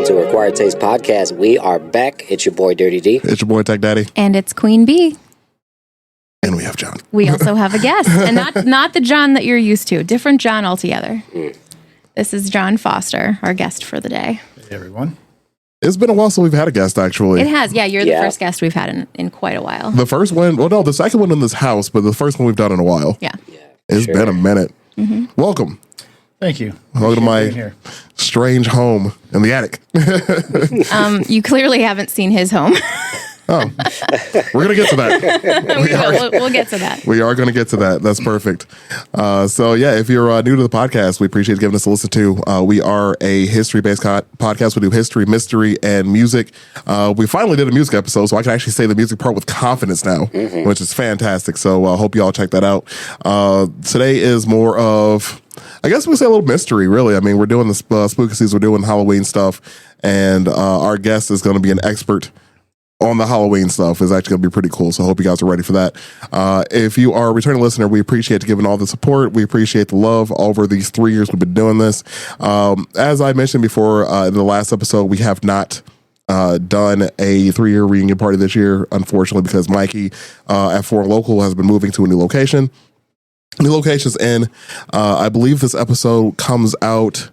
to Required Taste Podcast. We are back. It's your boy, Dirty D. It's your boy, Tech Daddy. And it's Queen Bee. And we have John. We also have a guest. And not the John that you're used to. Different John altogether. This is Jon Foster, our guest for the day. Hey, everyone. It's been a while since we've had a guest, actually. It has. Yeah, you're the first guest we've had in quite a while. The first one, well, no, the second one in this house, but the first one we've done in a while. Yeah. It's been a minute. Mm-hmm. Welcome. Thank you. Welcome to my strange home in the attic. You clearly haven't seen his home. Oh, we're going to get to that. We'll get to that. We are going to get to that. That's perfect. So, yeah, if you're new to the podcast, we appreciate giving us a listen to. We are a history-based podcast. We do history, mystery, and music. We finally did a music episode, so I can actually say the music part with confidence now, which is fantastic. So, I hope you all check that out. Today is more of, I guess we say a little mystery, really. I mean, we're doing the spooky season, we're doing Halloween stuff, and our guest is going to be an expert on the Halloween stuff. Is actually going to be pretty cool. So I hope you guys are ready for that. If you are a returning listener, we appreciate you giving all the support. We appreciate the love over these 3 years we've been doing this. As I mentioned before in the last episode, we have not done a 3-year reunion party this year, unfortunately, because Mikey at 4 Local has been moving to a new location. New locations in, I believe this episode comes out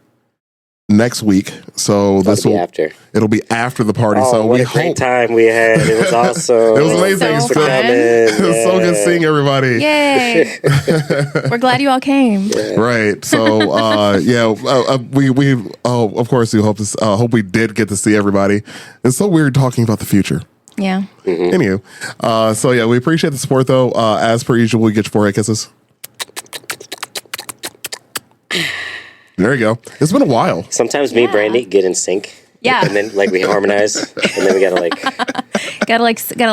next week, so it'll be after the party. So what a great time we had. It was awesome. It was amazing. So it was so good seeing everybody. Yay. We're glad you all came. Yeah. Right. So we of course we hope we did get to see everybody. It's so weird talking about the future. Yeah. Anywho, so yeah, we appreciate the support though. As per usual, we get your forehead kisses. There you go. It's been a while. Sometimes me and Brandy get in sync. Yeah. And then we harmonize, and then we gotta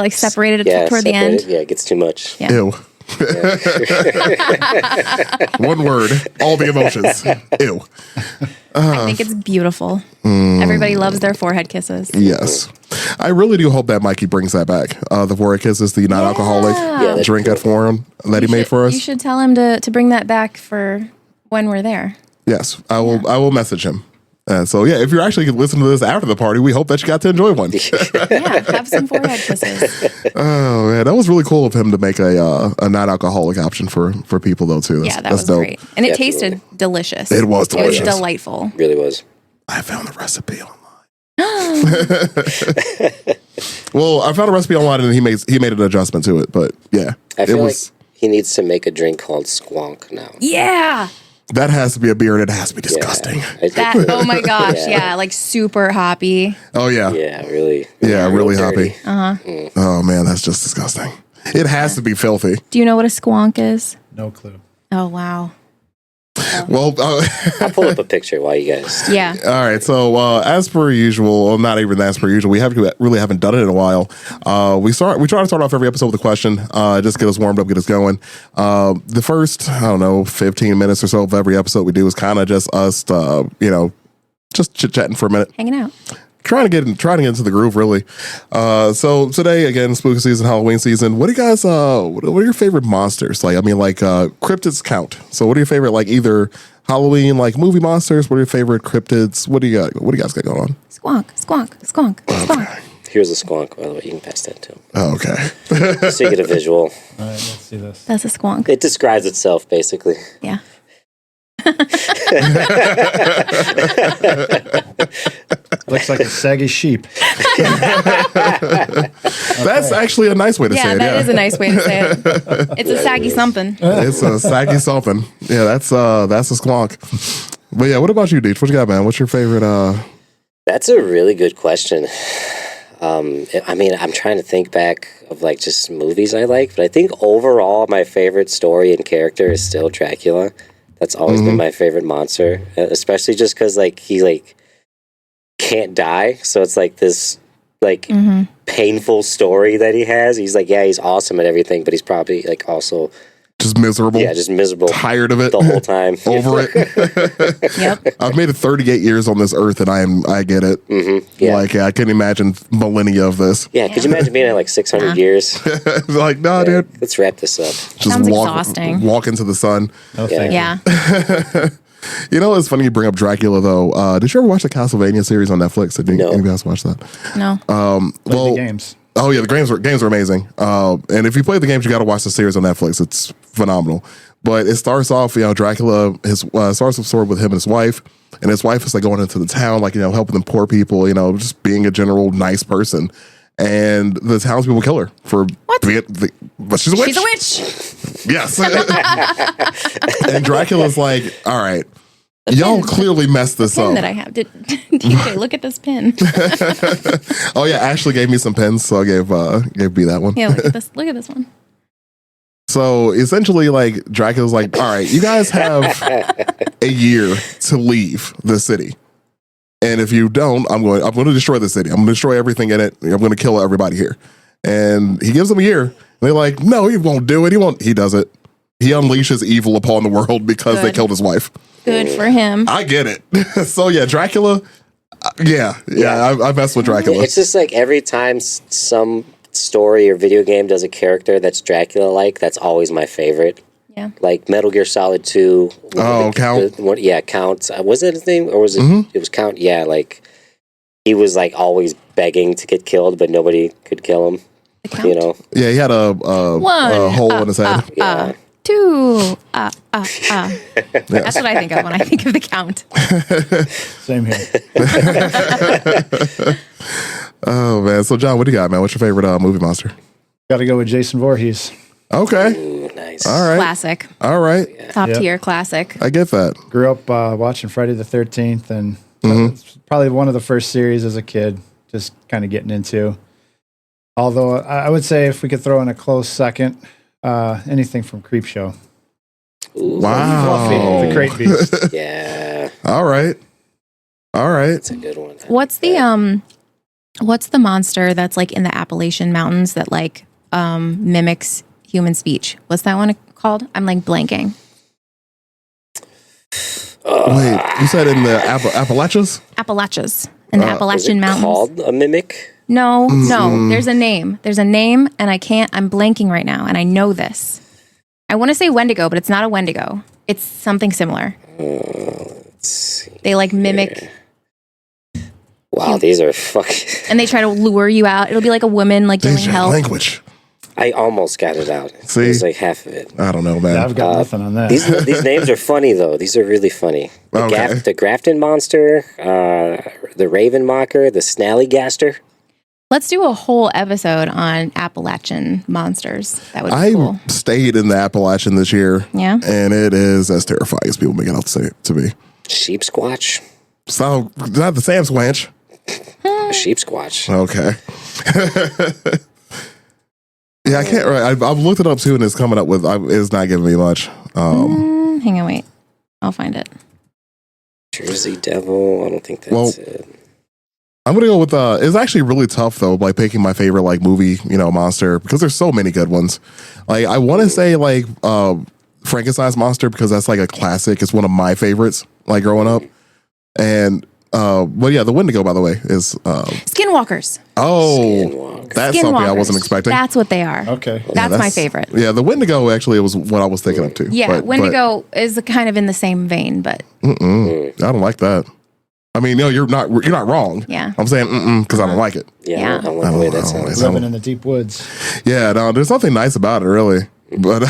separate it toward the end. Yeah, it gets too much. Yeah. Ew. One word, all the emotions. Ew. I think it's beautiful. Everybody loves their forehead kisses. Yes. I really do hope that Mikey brings that back. The forehead kisses, the non-alcoholic drink at Forum that he made for us. You should tell him to bring that back for when we're there. Yes, I will message him. So yeah, if you're actually listening to this after the party, we hope that you got to enjoy one. Yeah, have some forehead kisses. Oh man, that was really cool of him to make a non-alcoholic option for people though too. That was dope. Great, and it tasted delicious. It was delicious. It was delightful. Really was. I found the recipe online. Well, I found a recipe online and he made an adjustment to it, but yeah, I feel like he needs to make a drink called Squonk now. Yeah. That has to be a beer and it has to be disgusting. Yeah. Oh my gosh, yeah, like super hoppy. Oh yeah. Yeah, really. Yeah, really hoppy. Uh-huh. Oh man, that's just disgusting. It has to be filthy. Do you know what a squonk is? No clue. Oh wow. Well, I'll pull up a picture while you guys. Yeah. All right. So as per usual, well, not even as per usual, we really haven't done it in a while. We try to start off every episode with a question, just get us warmed up, get us going. The first, 15 minutes or so of every episode we do is kind of just us, just chit chatting for a minute, hanging out. Trying to get into the groove, really. So today, again, spooky season, Halloween season. What do you guys? What are your favorite monsters? Cryptids count. So, what are your favorite, either Halloween, movie monsters? What are your favorite cryptids? What do you got? What do you guys got going on? Squonk, squonk, squonk, squonk. Okay. Here's a squonk, by the way. You can pass that to him. Oh, okay. So you get a visual. All right, let's see this. That's a squonk. It describes itself, basically. Yeah. Looks like a saggy sheep. That's actually a nice way to say it. That is a nice way to say it. It's a saggy something. It's a saggy something. Yeah, that's a squonk. But yeah, what about you, Deech? What you got, man? What's your favorite? That's a really good question. I'm trying to think back of just movies I like, but I think overall my favorite story and character is still Dracula. That's always been my favorite monster, especially just because he can't die. So it's this painful story that he has. He's he's awesome at everything, but he's probably also just miserable. Yeah, just miserable. Tired of it the whole time. Over it. Yep. I've made it 38 years on this earth, and I get it. Mm-hmm. Yeah. I can't imagine millennia of this. Yeah, could you imagine being at 600 years? Nah, dude. Let's wrap this up. Just sounds exhausting. Walk into the sun. No, thank you. Yeah. You know, it's funny you bring up Dracula though. Did you ever watch the Castlevania series on Netflix? Did anybody else watch that? No. Well, the games. Oh yeah, the games are amazing. And if you play the games, you got to watch the series on Netflix. It's phenomenal. But it starts off, Dracula starts off story with him and his wife, and his wife is like going into the town, like helping the poor people, just being a general nice person. And the townspeople kill her for being, but she's a witch. She's a witch. Yes. And Dracula's like, all right, y'all clearly messed this Pin up. that I have. DJ, look at this pin. Oh yeah, Ashley gave me some pins, so I gave B that one. Yeah, look at this. Look at this one. So essentially, like Dracula's like, all right, you guys have a year to leave the city, and if you don't, I'm going to destroy the city. I'm going to destroy everything in it. I'm going to kill everybody here. And he gives them a year. And they're like, no, he won't do it. He won't. He does it. He unleashes evil upon the world because they killed his wife. Good for him. I get it. So yeah, Dracula. I mess with Dracula. It's just like every time some story or video game does a character that's Dracula-like, that's always my favorite. Yeah. Like Metal Gear Solid 2. Oh, Count. Count. Was that his name? Or was it? Mm-hmm. It was Count. Yeah, like he was like always begging to get killed, but nobody could kill him. Count? Yeah, he had a hole in his head. Yeah. 2. That's what I think of when I think of the Count. Same here. Oh man. So John, what do you got, man? What's your favorite movie monster? Got to go with Jason Voorhees. Okay. Ooh, nice. All right. Classic. All right. Top tier classic. I get that. Grew up watching Friday the 13th, and it's probably one of the first series as a kid, just kind of getting into. Although I would say if we could throw in a close second, anything from Creepshow. Ooh, Wow. Fluffy, the Great Beast. Yeah. All right. That's a good one. What's the monster that's like in the Appalachian Mountains that like mimics human speech? What's that one called? I'm like blanking. Wait, you said in the Appalachians? Appalachians. In the Appalachian Is it Mountains. called a mimic? No. There's a name. And I'm blanking right now, and I know this. I want to say Wendigo, but it's not a Wendigo. It's something similar. Let's see. They like mimic, Wow, these are fucking. and they try to lure you out. It'll be like a woman like yelling Asian help. language. I almost got it out. See? It was like half of it. I don't know, man. I've got nothing on that. These names are funny though. These are really funny. The Grafton Monster, the Raven Mocker, the Snallygaster. Let's do a whole episode on Appalachian monsters. That would be I cool. stayed in the Appalachian this year. Yeah? And it is as terrifying as people make it out to say to me. Sheep Squatch. So, not the Sam Squanch. A sheep squatch. Okay. Yeah, I can't. Right, I've looked it up too, and it's coming up with. It's not giving me much. Hang on, wait. I'll find it. Jersey Devil. I don't think that's it. I'm gonna go with. It's actually really tough though, like picking my favorite like movie, monster, because there's so many good ones. Like I want to say like Frankenstein's monster because that's like a classic. It's one of my favorites, like growing up. And but yeah, the Wendigo, by the way, is Skinwalkers. Skinwalker. That's something I wasn't expecting. That's what they are. Okay. That's my favorite. Yeah, the Wendigo actually was what I was thinking of too. Yeah, Wendigo is kind of in the same vein, but I don't like that. I mean, no, you're not wrong. Yeah. I'm saying because I don't like it. Yeah, I don't like I the way don't- that I don't sounds. like Living in the deep woods. Yeah, no, there's nothing nice about it really. But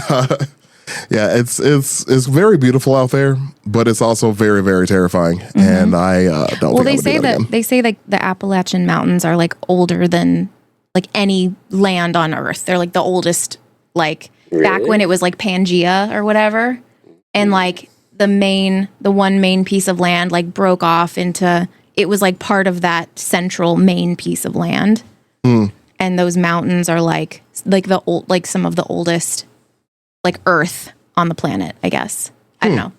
yeah, it's very beautiful out there, but it's also very, very terrifying. And I don't. well, think I would do that again. they say like the Appalachian Mountains are like older than like any land on Earth. They're like the oldest, like back Really? when it was like Pangea or whatever, and like the one main piece of land like broke off into it was like part of that central main piece of land, and those mountains are like the old like some of the oldest like Earth on the planet. I guess I don't know.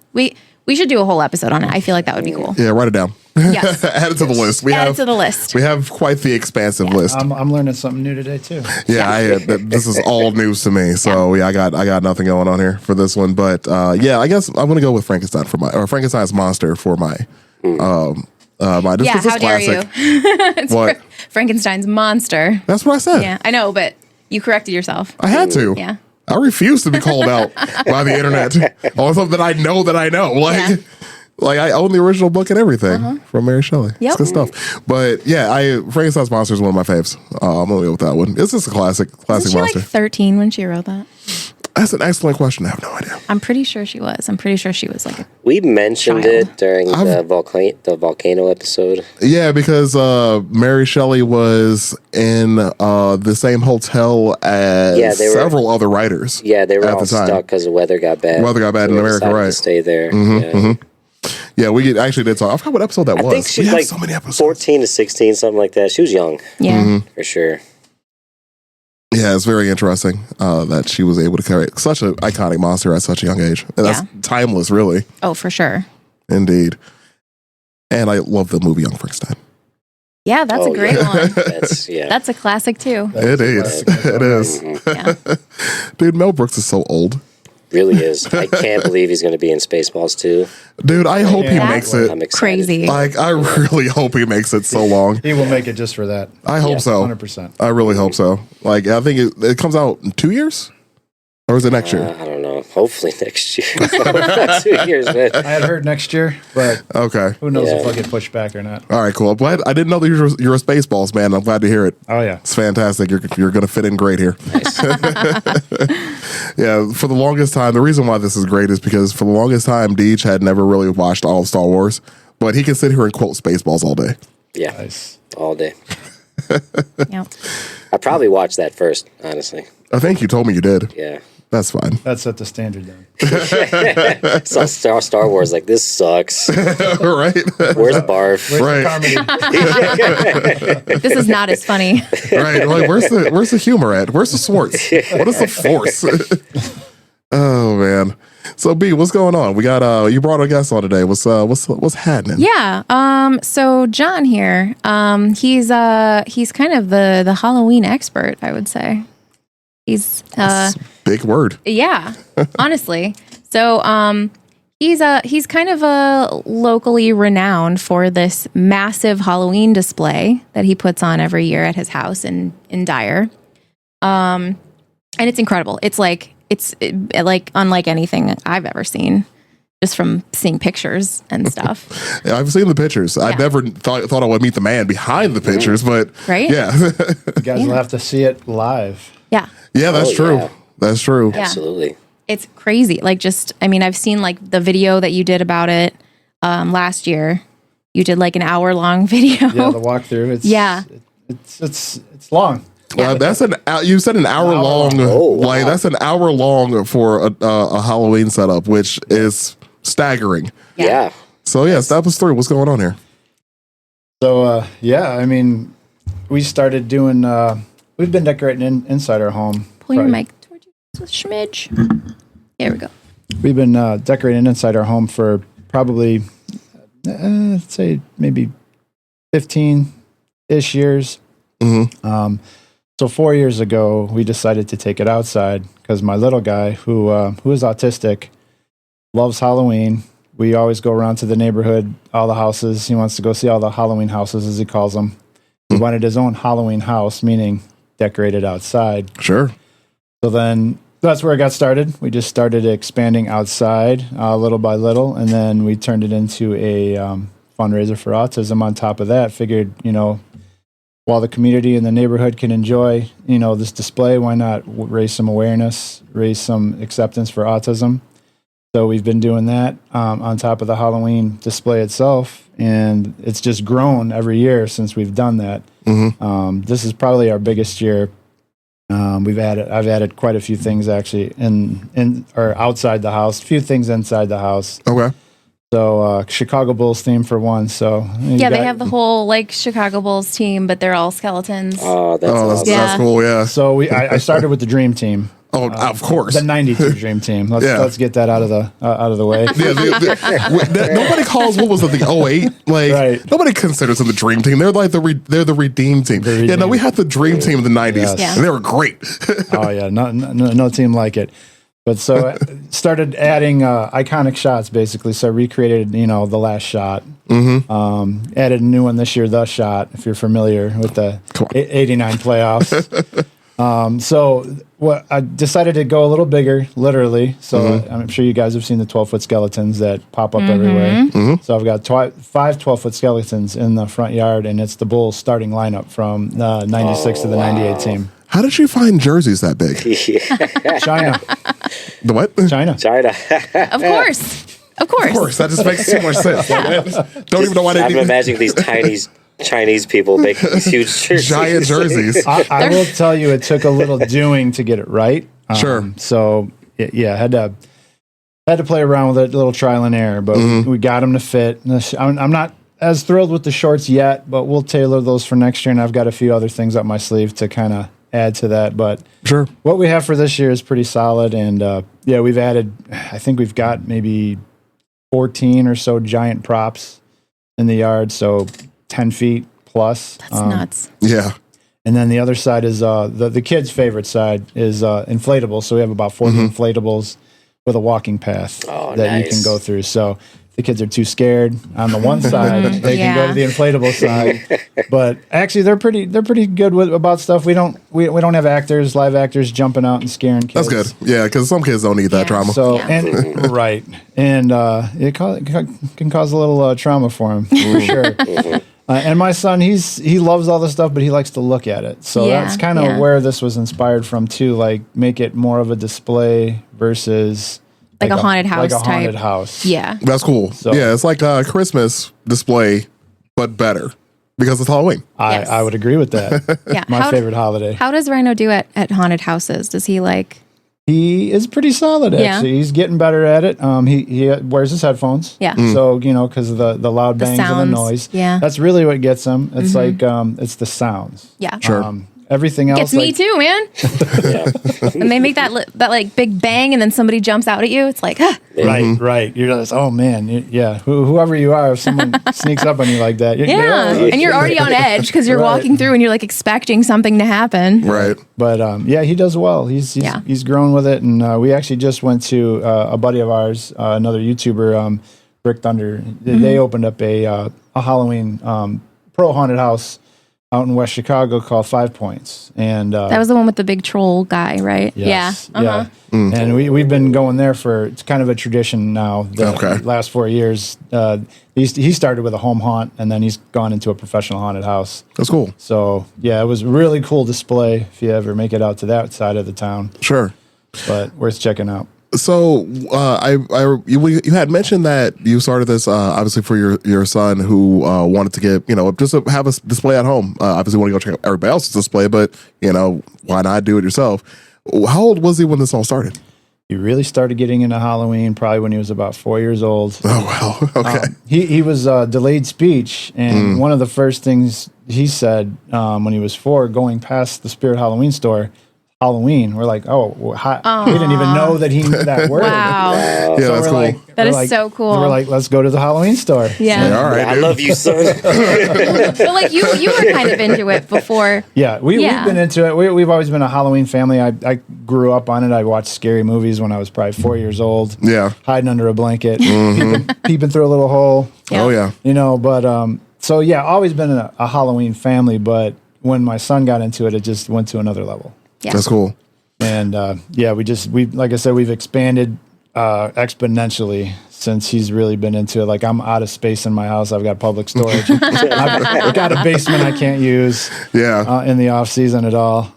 We should do a whole episode on it. I feel like that would be cool. Yeah, write it down. Yes. Add it to the list. Add it to the list. We have quite the expansive list. I'm learning something new today too. Yeah, this is all news to me. So yeah, I got nothing going on here for this one. But yeah, I guess I'm gonna go with Frankenstein or Frankenstein's monster for my my. Just 'cause it's How dare you? classic. It's What? Frankenstein's monster. That's what I said. Yeah, I know, but you corrected yourself. I had to. Yeah. I refuse to be called out by the internet on something that I know. Like, Like I own the original book and everything from Mary Shelley. Yep. It's good stuff. But yeah, Frankenstein's Monster is one of my faves. I'm gonna go with that one. It's just a classic Wasn't she monster. like 13 when she wrote that? That's an excellent question. I have no idea. I'm pretty sure she was. I'm pretty sure she was like a We mentioned Child. it during the volcano episode. Yeah, because Mary Shelley was in the same hotel as several other writers. Yeah, they were at all the time. stuck because the weather got bad. Weather got bad in they America, decided right? To stay there. Yeah, we actually did talk. I forgot what episode that I was. think We she's have like so many episodes. 14 to 16, something like that. She was young, yeah. for sure. Yeah, it's very interesting that she was able to carry such an iconic monster at such a young age. And that's timeless, really. Oh, for sure. Indeed. And I love the movie Young Frankenstein. Yeah, that's a great one. That's That's a classic too. It is. It is. Yeah. Dude, Mel Brooks is so old. really is. I can't believe he's going to be in Spaceballs too. Dude, I hope he Yeah. makes it. I'm excited. Crazy. Like, I really hope he makes it so long. He will make it just for that. I hope so. 100%. I really hope so. Like, I think it comes out in 2 years? Or is it next year? I don't know. Hopefully next year. 2 years, man. I had heard next year, but Okay. who knows if Yeah. I'll get pushed back or not. All right, cool. I'm glad. I didn't know that you're a Spaceballs man. I'm glad to hear it. Oh, yeah. It's fantastic. You're going to fit in great here. Yeah, for the longest time, the reason why this is great is because for the longest time, Deej had never really watched all of Star Wars, but he can sit here and quote Spaceballs all day. Yeah, Nice. all day. Yep. I probably watched that first, honestly. I think you told me you did. Yeah. That's fine. That set the standard then. So Star Wars, like, this sucks. Right? Where's Barf? Where's Right. the comedy? This is not as funny. Right. Like, where's the humor at? Where's the Swartz? What is the Force? Oh man. So B, what's going on? We got you brought a guest on today. What's happening? Yeah. So John here, he's kind of the Halloween expert, I would say. He's That's a big word. yeah, honestly. So he's kind of locally renowned for this massive Halloween display that he puts on every year at his house in Dyer. And it's incredible. It's like unlike anything I've ever seen, just from seeing pictures and stuff. Yeah, I've seen the pictures. I never thought I would meet the man behind the pictures, but Right? yeah. You guys will have to see it live. Yeah. Yeah, that's Oh, true. yeah. That's true. Yeah. Absolutely. It's crazy. Like, I've seen like the video that you did about it last year. You did like an hour-long video. Yeah, the walkthrough. It's long. Yeah. That's you said an hour long. Oh, wow. Like that's an hour long for a Halloween setup, which is staggering. Yeah. So yeah, step us through. What's going on here? So I mean, we started doing. We've been decorating inside our home. Pull your Right. mic towards you, Schmidge. There we go. We've been decorating inside our home for probably, let's say maybe 15-ish years. Mm-hmm. So 4 years ago, we decided to take it outside because my little guy, who is autistic, loves Halloween. We always go around to the neighborhood, all the houses. He wants to go see all the Halloween houses, as he calls them. He wanted his own Halloween house, meaning decorated outside. Sure. So then that's where it got started. We just started expanding outside little by little, and then we turned it into a fundraiser for autism. On top of that, figured, while the community and the neighborhood can enjoy, this display, why not raise some awareness, raise some acceptance for autism? So we've been doing that on top of the Halloween display itself, and it's just grown every year since we've done that. Mm-hmm. This is probably our biggest year. I've added quite a few things actually in or outside the house, a few things inside the house. Okay. So Chicago Bulls theme for one. So Yeah, they have the whole like Chicago Bulls team, but they're all skeletons. Oh, that's awesome. That's cool. Yeah. So I started with the Dream Team. Oh, of course. The '92 Dream Team. Let's get that out of the way. Yeah, nobody calls what was it, the 08? Like Right. nobody considers them the dream team. They're like they're the redeem team. Yeah, no, we had the dream team in the 90s. Yes. Yeah. And they were great. Oh yeah, no team like it. But so started adding iconic shots basically. So recreated, the last shot. Mm-hmm. Added a new one this year, the shot. If you're familiar with the Come on. '89 playoffs. So what I decided to go a little bigger, literally. So I'm sure you guys have seen the 12-foot skeletons that pop up everywhere. So I've got 5 12-foot skeletons in the front yard, and it's the Bulls starting lineup from the 96 to the 98 team. How did you find jerseys that big? China. The what? China. Of course. Of course, that just makes too much sense. Don't even know why they I'm imagining these tiny Chinese people making these huge jerseys. giant jerseys. I will tell you, it took a little doing to get it right. Sure. So yeah, had to play around with it, a little trial and error, but we got them to fit. I'm not as thrilled with the shorts yet, but we'll tailor those for next year. And I've got a few other things up my sleeve to kind of add to that. But Sure. what we have for this year is pretty solid. And we've added, I think we've got maybe 14 or so giant props in the yard. So 10 feet plus. That's nuts. Yeah. And then the other side is the kids' favorite side is inflatable. So we have about 40 inflatables with a walking path that you can go through. So if the kids are too scared on the one side, they can go to the inflatable side. But actually, they're pretty good about stuff. We don't have live actors jumping out and scaring kids. That's good. Yeah, because some kids don't need that drama. So and right, and it can cause a little trauma for them for sure. And my son, he loves all this stuff, but he likes to look at it. So that's kind of where this was inspired from too. Like make it more of a display versus like a haunted house like a haunted type. house. Yeah. That's cool. So- yeah, it's like a Christmas display, but better because it's Halloween. Yes. I would agree with that. Yeah. My favorite holiday. How does Rhino do at haunted houses? Does he like? He is pretty solid, Yeah. actually. He's getting better at it. He wears his headphones. Yeah. So, because of the loud bangs and the sounds. noise. Yeah. That's really what gets him. It's like, it's the sounds. Yeah. Sure. Everything else. Gets me too, man. And they make that like big bang, and then somebody jumps out at you. It's like, Right. You're just, oh man. Whoever you are, if someone sneaks up on you like that. and you're already on edge because you're walking through and you're like expecting something to happen. Right. But he does well. He's grown with it, and we actually just went to a buddy of ours, another YouTuber, Brick Thunder. They opened up a Halloween pro haunted house out in West Chicago called 5 Points, and That was the one with the big troll guy, right? yes, Yeah. Uh-huh. And we've been going there it's kind of a tradition now. The last 4 years, he started with a home haunt, and then he's gone into a professional haunted house. That's cool. So it was a really cool display if you ever make it out to that side of the town. Sure. But worth checking out. So you had mentioned that you started this obviously for your son who wanted to get just to have a display at home. Obviously, want to go check out everybody else's display, but why not do it yourself? How old was he when this all started? He really started getting into Halloween probably when he was about 4 years old. Oh wow, okay. He was delayed speech, and one of the first things he said when he was 4, going past the Spirit Halloween store. Halloween. We're like, we didn't even know that he knew that word. Wow. Yeah, So that's cool. That is so cool. We're like, let's go to the Halloween store. Yeah. All right, I dude. love you, son. But like you were kind of into it before. Yeah, we've been into it. We've always been a Halloween family. I grew up on it. I watched scary movies when I was probably 4 years old. Yeah. Hiding under a blanket, peeping through a little hole. Yeah. Oh yeah. But always been a Halloween family. But when my son got into it, it just went to another level. Yeah. That's cool. And we like I said, we've expanded exponentially since he's really been into it. Like I'm out of space in my house. I've got public storage. I've got a basement I can't use in the off season at all.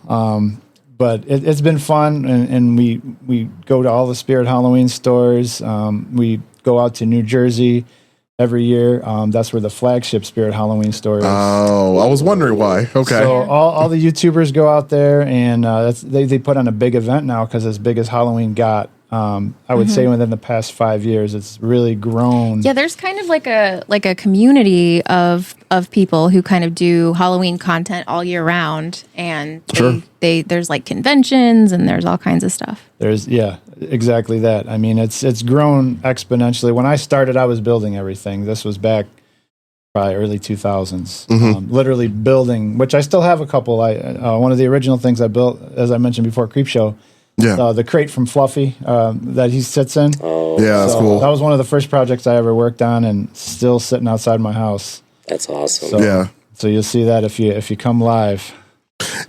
But it's been fun, and we go to all the Spirit Halloween stores. We go out to New Jersey every year. That's where the flagship Spirit Halloween store is. Oh, I was wondering why. Okay. So all the YouTubers go out there, and they put on a big event now because as big as Halloween got, I would say within the past 5 years, it's really grown. Yeah, there's kind of like a community of people who kind of do Halloween content all year round, and there's like conventions and there's all kinds of stuff. There's exactly that. I mean, it's grown exponentially. When I started, I was building everything. This was back probably early 2000s. Literally building, which I still have a couple. One of the original things I built, as I mentioned before, Creepshow. Yeah. The crate from Fluffy that he sits in. Oh, yeah, that's cool. That was one of the first projects I ever worked on, and still sitting outside my house. that's awesome. So you'll see that if you come live.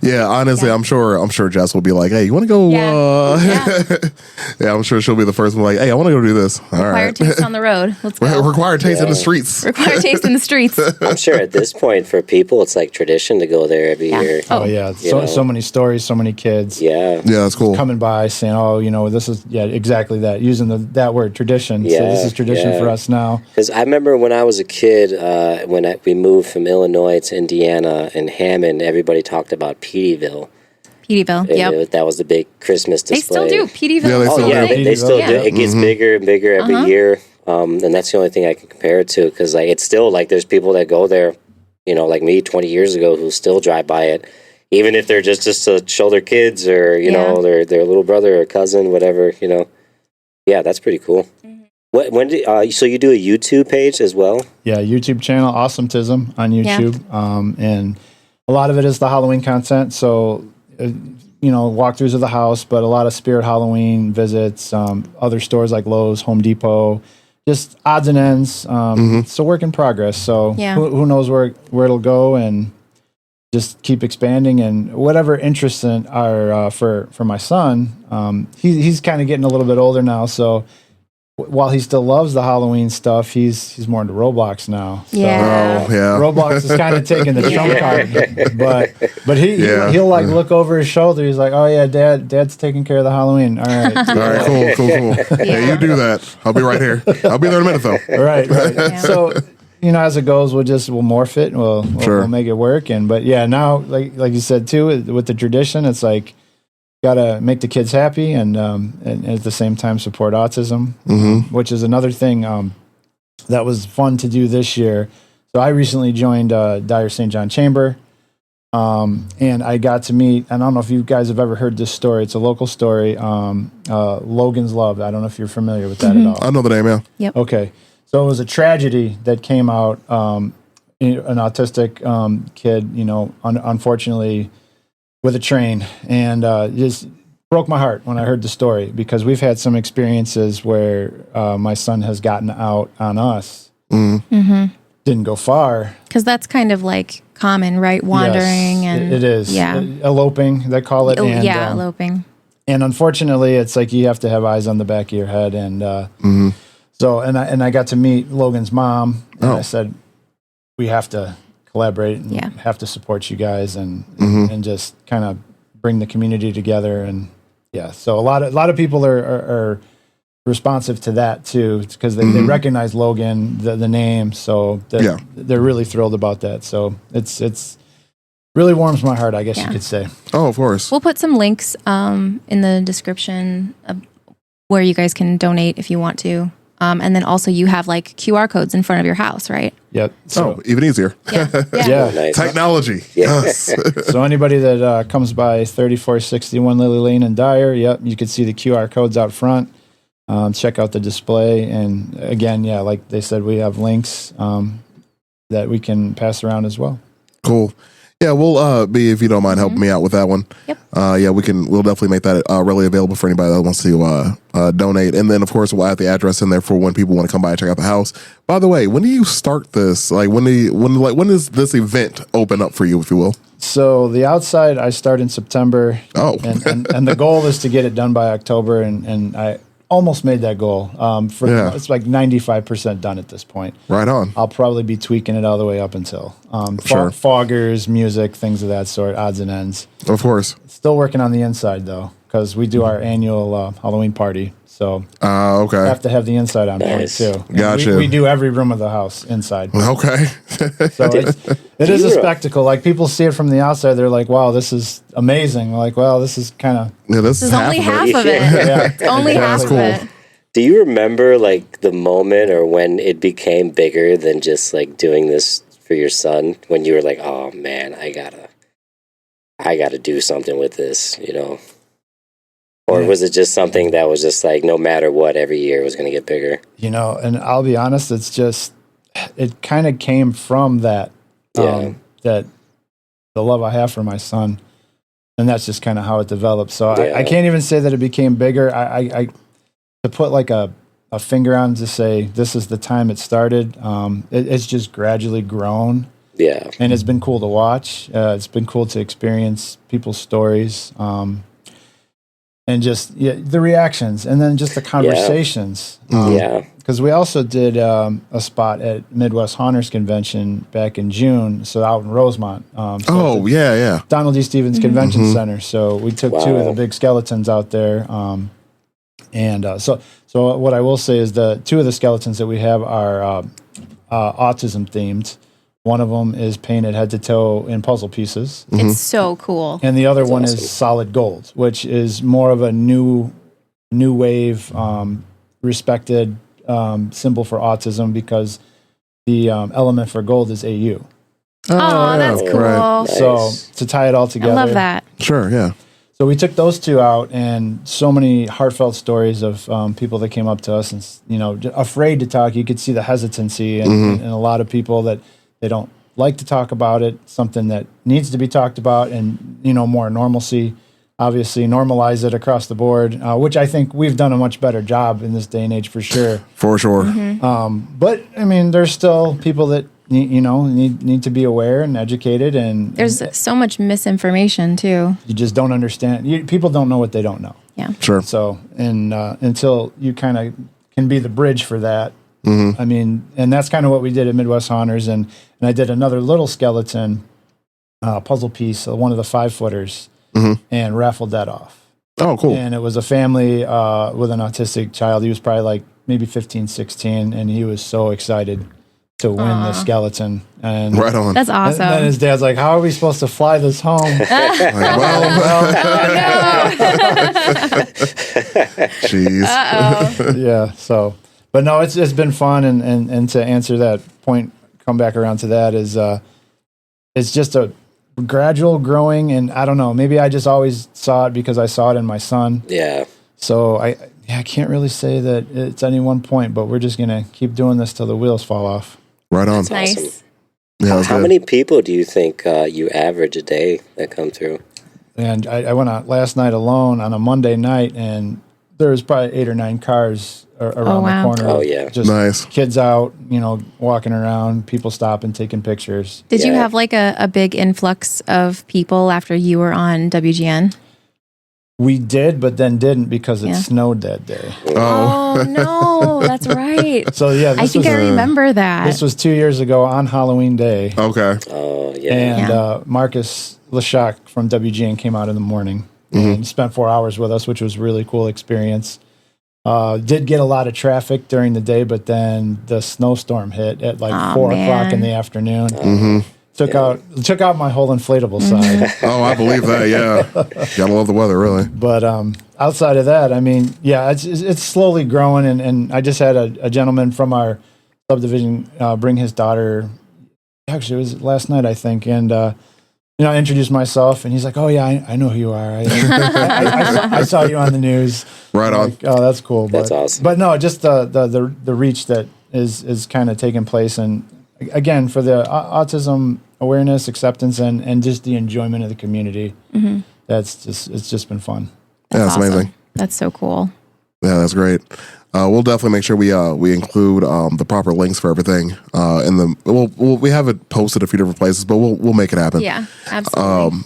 Yeah, honestly, Yeah. I'm sure Jess will be like, "Hey, you want to go?" Yeah, I'm sure she'll be the first one like, "Hey, I want to go do this." All right, Required taste on the road. Let's go. required taste in the streets. Required taste in the streets. I'm sure at this point for people, it's like tradition to go there every year. Oh yeah, so many stories, so many kids. Yeah. Yeah, that's cool. Coming by saying, "Oh, this is exactly that." Using that word tradition. Yeah, So this is tradition for us now. Because I remember when I was a kid, we moved from Illinois to Indiana in Hammond, everybody talked about Peteyville. Peteyville, yep. That was the big Christmas They display. still do. Peteyville. Yeah, they still do. They still do. It gets bigger and bigger every year. And that's the only thing I can compare it to. Because it's still there's people that go there, like me 20 years ago who still drive by it. Even if they're just to show their kids or, their little brother or cousin, whatever, Yeah, that's pretty cool. So you do a YouTube page as well? Yeah, YouTube channel, Awesometism on YouTube. And a lot of it is the Halloween content. So, walkthroughs of the house, but a lot of Spirit Halloween visits, other stores like Lowe's, Home Depot, just odds and ends. It's a work in progress. So who knows where it'll go, and just keep expanding, and whatever interests are for my son. He's kind of getting a little bit older now, so while he still loves the Halloween stuff, he's more into Roblox now. So Roblox is kind of taking the trump card, but he'll look over his shoulder. He's like, "Oh yeah, Dad's taking care of the Halloween. All right, all right, cool. Yeah, you do that. I'll be right here. I'll be there in a minute though. Right. Yeah. So as it goes, we'll morph it. We'll make it work. But now, like you said too, with the tradition, it's like, gotta make the kids happy and at the same time support autism, which is another thing that was fun to do this year. So I recently joined Dyer St. John Chamber, and I got to meet, I don't know if you guys have ever heard this story, it's a local story, Logan's Love. I don't know if you're familiar with that at all. I know the name, yeah. Yep. Okay. So it was a tragedy that came out, an autistic kid, unfortunately, with a train, and just broke my heart when I heard the story, because we've had some experiences where my son has gotten out on us. Didn't go far. Because that's kind of like common, right? Wandering. Yes, and it is. Yeah. Eloping, they call it. And, eloping. And unfortunately, it's like you have to have eyes on the back of your head. And so, and I got to meet Logan's mom, and I said, we have to collaborate and have to support you guys and just kind of bring the community together. And so a lot of people are responsive to that too, because they recognize Logan, the name, so they're really thrilled about that. So it's really warms my heart, I guess you could say. Oh, of course. We'll put some links in the description of where you guys can donate if you want to. And then also you have like QR codes in front of your house, right? Yep. So even easier. Yeah. Nice. Technology. Yes. So anybody that comes by 3461 Lily Lane in Dyer, you can see the QR codes out front. Check out the display. And again, like they said, we have links that we can pass around as well. Cool. Yeah, we'll be, if you don't mind helping me out with that one. Yep. We'll definitely make that readily available for anybody that wants to donate. And then, of course, we'll add the address in there for when people want to come by and check out the house. By the way, when do you start this? Like, when does this event open up for you, if you will? So the outside, I start in September. Oh. and the goal is to get it done by October, and I almost made that goal. It's like 95% done at this point. Right on. I'll probably be tweaking it all the way up until Sure. foggers, music, things of that sort, odds and ends. Of course. Still working on the inside though, because we do our annual Halloween party. So okay. have to have the inside on point Nice. too. And Gotcha. We do every room of the house inside. Okay. So it is a spectacle. Like people see it from the outside, they're like, "Wow, this is amazing." We're like, "Well, this is kind of This This is only half of it. yeah." It's only half of cool. it. Do you remember like the moment or when it became bigger than just like doing this for your son? When you were like, "Oh man, I gotta do something with this," Or was it just something that was just like no matter what, every year was going to get bigger? And I'll be honest, it kind of came from that, that the love I have for my son, and that's just kind of how it developed. So I can't even say that it became bigger. I to put like a finger on to say this is the time it started. It's just gradually grown. Yeah. And it's been cool to watch. It's been cool to experience people's stories. And just the reactions, and then just the conversations. Because we also did a spot at Midwest Haunters Convention back in June, so out in Rosemont. Donald E. Stevens Convention Center. So we took two of the big skeletons out there. So what I will say is the two of the skeletons that we have are autism themed. One of them is painted head to toe in puzzle pieces. It's so cool. And the other one is solid gold, which is more of a new wave, respected symbol for autism, because the element for gold is AU. Oh, that's cool. Right. Nice. So to tie it all together. I love that. Sure, yeah. So we took those two out, and so many heartfelt stories of people that came up to us and, afraid to talk. You could see the hesitancy and a lot of people that they don't like to talk about it, something that needs to be talked about, and, more normalcy. Obviously, normalize it across the board, which I think we've done a much better job in this day and age for sure. For sure. But, there's still people that, need to be aware and educated. And There's so much misinformation, too. you just don't understand. People don't know what they don't know. Yeah. Sure. So, until you kind of can be the bridge for that, and that's kind of what we did at Midwest Haunters. And I did another little skeleton puzzle piece, one of the 5-footers, and raffled that off. Oh, cool. And it was a family with an autistic child. He was probably like maybe 15, 16, and he was so excited to win the skeleton. And Right on. That's awesome. And then his dad's like, "How are we supposed to fly this home?" Jeez. Yeah. So, but no, it's been fun, and to answer that point, come back around to that is, it's just a gradual growing, and I don't know, maybe I just always saw it because I saw it in my son. Yeah. So I can't really say that it's any one point, but we're just gonna keep doing this till the wheels fall off. Right on. That's Nice. awesome. Yeah, How many people do you think you average a day that come through? And I went out last night alone on a Monday night, and there was probably 8 or 9 cars around wow. the corner. Oh, yeah. Just Nice. kids out, walking around, people stopping, taking pictures. Did you Yeah. have like a big influx of people after you were on WGN? We did, but then didn't because it Yeah. snowed that day. Oh. Oh, no, that's right. So yeah, I think I remember that. this was 2 years ago on Halloween Day. Okay. Oh, yeah. And Yeah. Marcus Lashak from WGN came out in the morning and spent 4 hours with us, which was a really cool experience. Did get a lot of traffic during the day, but then the snowstorm hit at like 4 o'clock in the afternoon. Took out my whole inflatable side. Oh, I believe that. Yeah. Gotta love the weather, really. But outside of that, it's slowly growing. And I just had a gentleman from our subdivision bring his daughter. Actually, it was last night, I think. And, I introduced myself, and he's like, "Oh, yeah, I know who you are. I saw you on the news." Right I'm on. like, oh, that's cool. That's awesome. But no, just the reach that is kind of taking place. And again, for the autism awareness, acceptance, and just the enjoyment of the community, it's just been fun. Yeah, that's awesome. amazing. That's so cool. Yeah, that's great. We'll definitely make sure we include the proper links for everything. We have it posted a few different places, but we'll make it happen. Yeah, absolutely.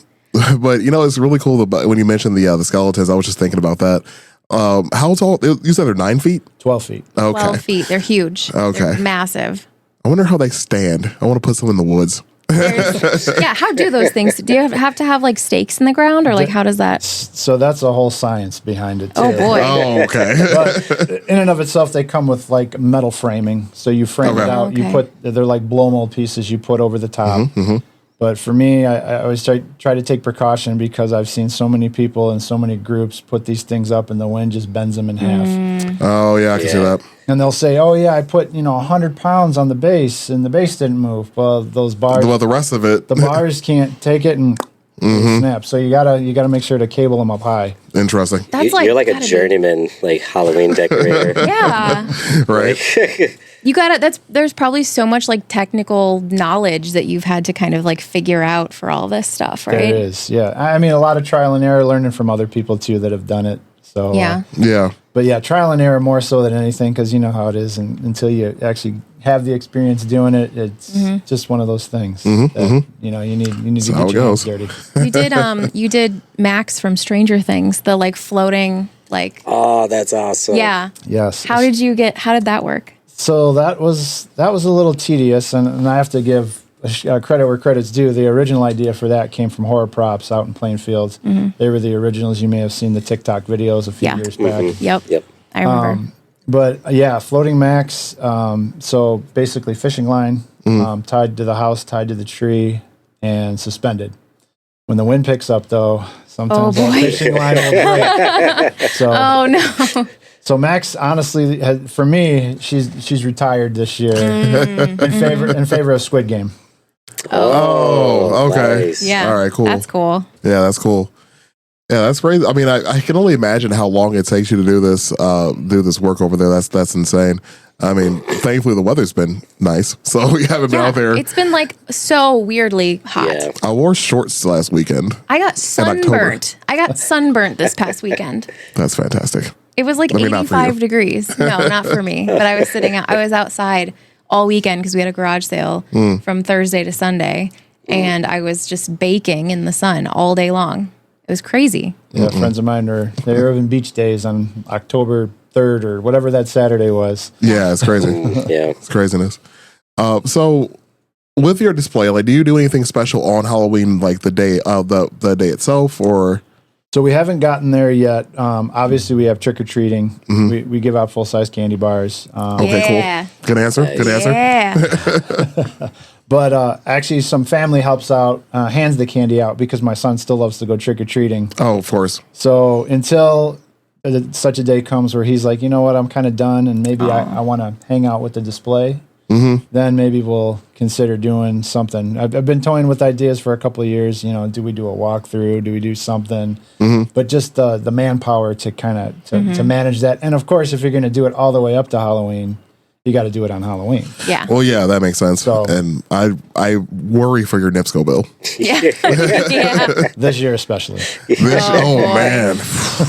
But it's really cool when you mentioned the skeletons. I was just thinking about that. How tall? You said they're 9 feet. 12 feet. Okay. 12 feet. They're huge. Okay. They're massive. I wonder how they stand. I want to put some in the woods. Yeah, how do those things? Do you have to have like stakes in the ground, or like how does that? So that's a whole science behind it, too. Oh boy. Oh, okay. But in and of itself, they come with like metal framing. So you frame it out. Okay. They're like blow mold pieces you put over the top. But for me, I always try to take precaution because I've seen so many people and so many groups put these things up and the wind just bends them in half. Oh, yeah, I can see that. And they'll say, "Oh yeah, I put 100 pounds on the base and the base didn't move." Well, those bars, Well, the rest of it. the bars can't take it and snap. So you gotta make sure to cable them up high. Interesting. That's You're like a gotta be- journeyman, like Halloween decorator. Yeah. Right. You there's probably so much like technical knowledge that you've had to kind of like figure out for all this stuff, right? There is, yeah. I mean, a lot of trial and error, learning from other people too that have done it. So Yeah. Yeah. But yeah, trial and error more so than anything, because you know how it is. And until you actually have the experience doing it, it's just one of those things that, you know, you need to how get it your goes. hands dirty. You did Max from Stranger Things, the like floating, like, Oh, that's awesome. yeah. Yes. How did that work? So that was a little tedious, and I have to give credit where credit's due. The original idea for that came from Horror Props out in Plainfield. They were the originals. You may have seen the TikTok videos a few years back. Yep. I remember. But yeah, floating max. So basically, fishing line tied to the house, tied to the tree, and suspended. When the wind picks up, though, sometimes that fishing line will break. So, Oh no. so Max, honestly, for me, she's retired this year in favor of Squid Game. Oh, okay. Nice. Yeah. All right, cool. That's cool. Yeah, that's cool. Yeah, that's crazy. I mean, I can only imagine how long it takes you to do this work over there. That's insane. I mean, thankfully the weather's been nice, so we haven't been out there. It's been like so weirdly hot. Yeah. I wore shorts last weekend. I got October. sunburnt. I got sunburnt this past weekend. That's fantastic. It was like I mean, not for 85 you. degrees. No, not for me. But I was outside all weekend because we had a garage sale from Thursday to Sunday. And I was just baking in the sun all day long. It was crazy. Yeah, friends of mine they were having beach days on October 3rd or whatever that Saturday was. Yeah, it's crazy. Yeah. It's craziness. So with your display, like, do you do anything special on Halloween, like the day the day itself, or? So we haven't gotten there yet. Obviously, we have trick or treating. We give out full size candy bars. Okay, Yeah. cool. Good answer. Good answer. Yeah. But actually, some family helps out, hands the candy out because my son still loves to go trick or treating. Oh, of course. So until such a day comes where he's like, you know what, I'm kind of done, and maybe I want to hang out with the display. Then maybe we'll consider doing something. I've been toying with ideas for a couple of years. You know, do we do a walkthrough? Do we do something? But just the manpower to kind of to manage that. And of course, if you're going to do it all the way up to Halloween, you got to do it on Halloween. Yeah. Well, yeah, that makes sense. So- And I worry for your NIPSCO bill. Yeah. Yeah. This year especially. Oh boy. man.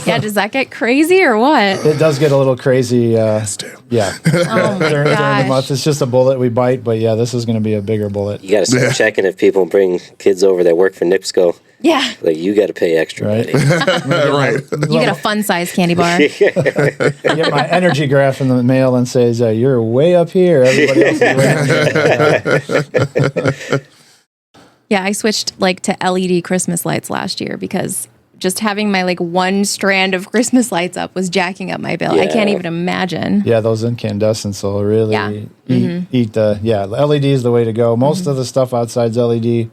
Yeah. Does that get crazy or what? It does get a little crazy. Yeah. Oh my During the gosh. month, it's just a bullet we bite, but yeah, this is going to be a bigger bullet. You got to start Yeah. checking if people bring kids over that work for NIPSCO. Yeah. Like, you got to pay extra Right. money. Right. You get a fun size candy bar. I get my energy graph in the mail and says, you're way up here. Everybody else is way down here. Yeah. I switched like to LED Christmas lights last year because just having my like one strand of Christmas lights up was jacking up my bill. I can't Yeah. even imagine. Yeah, those incandescents will really Yeah. eat the, LED is the way to go. Most of the stuff outside's LED,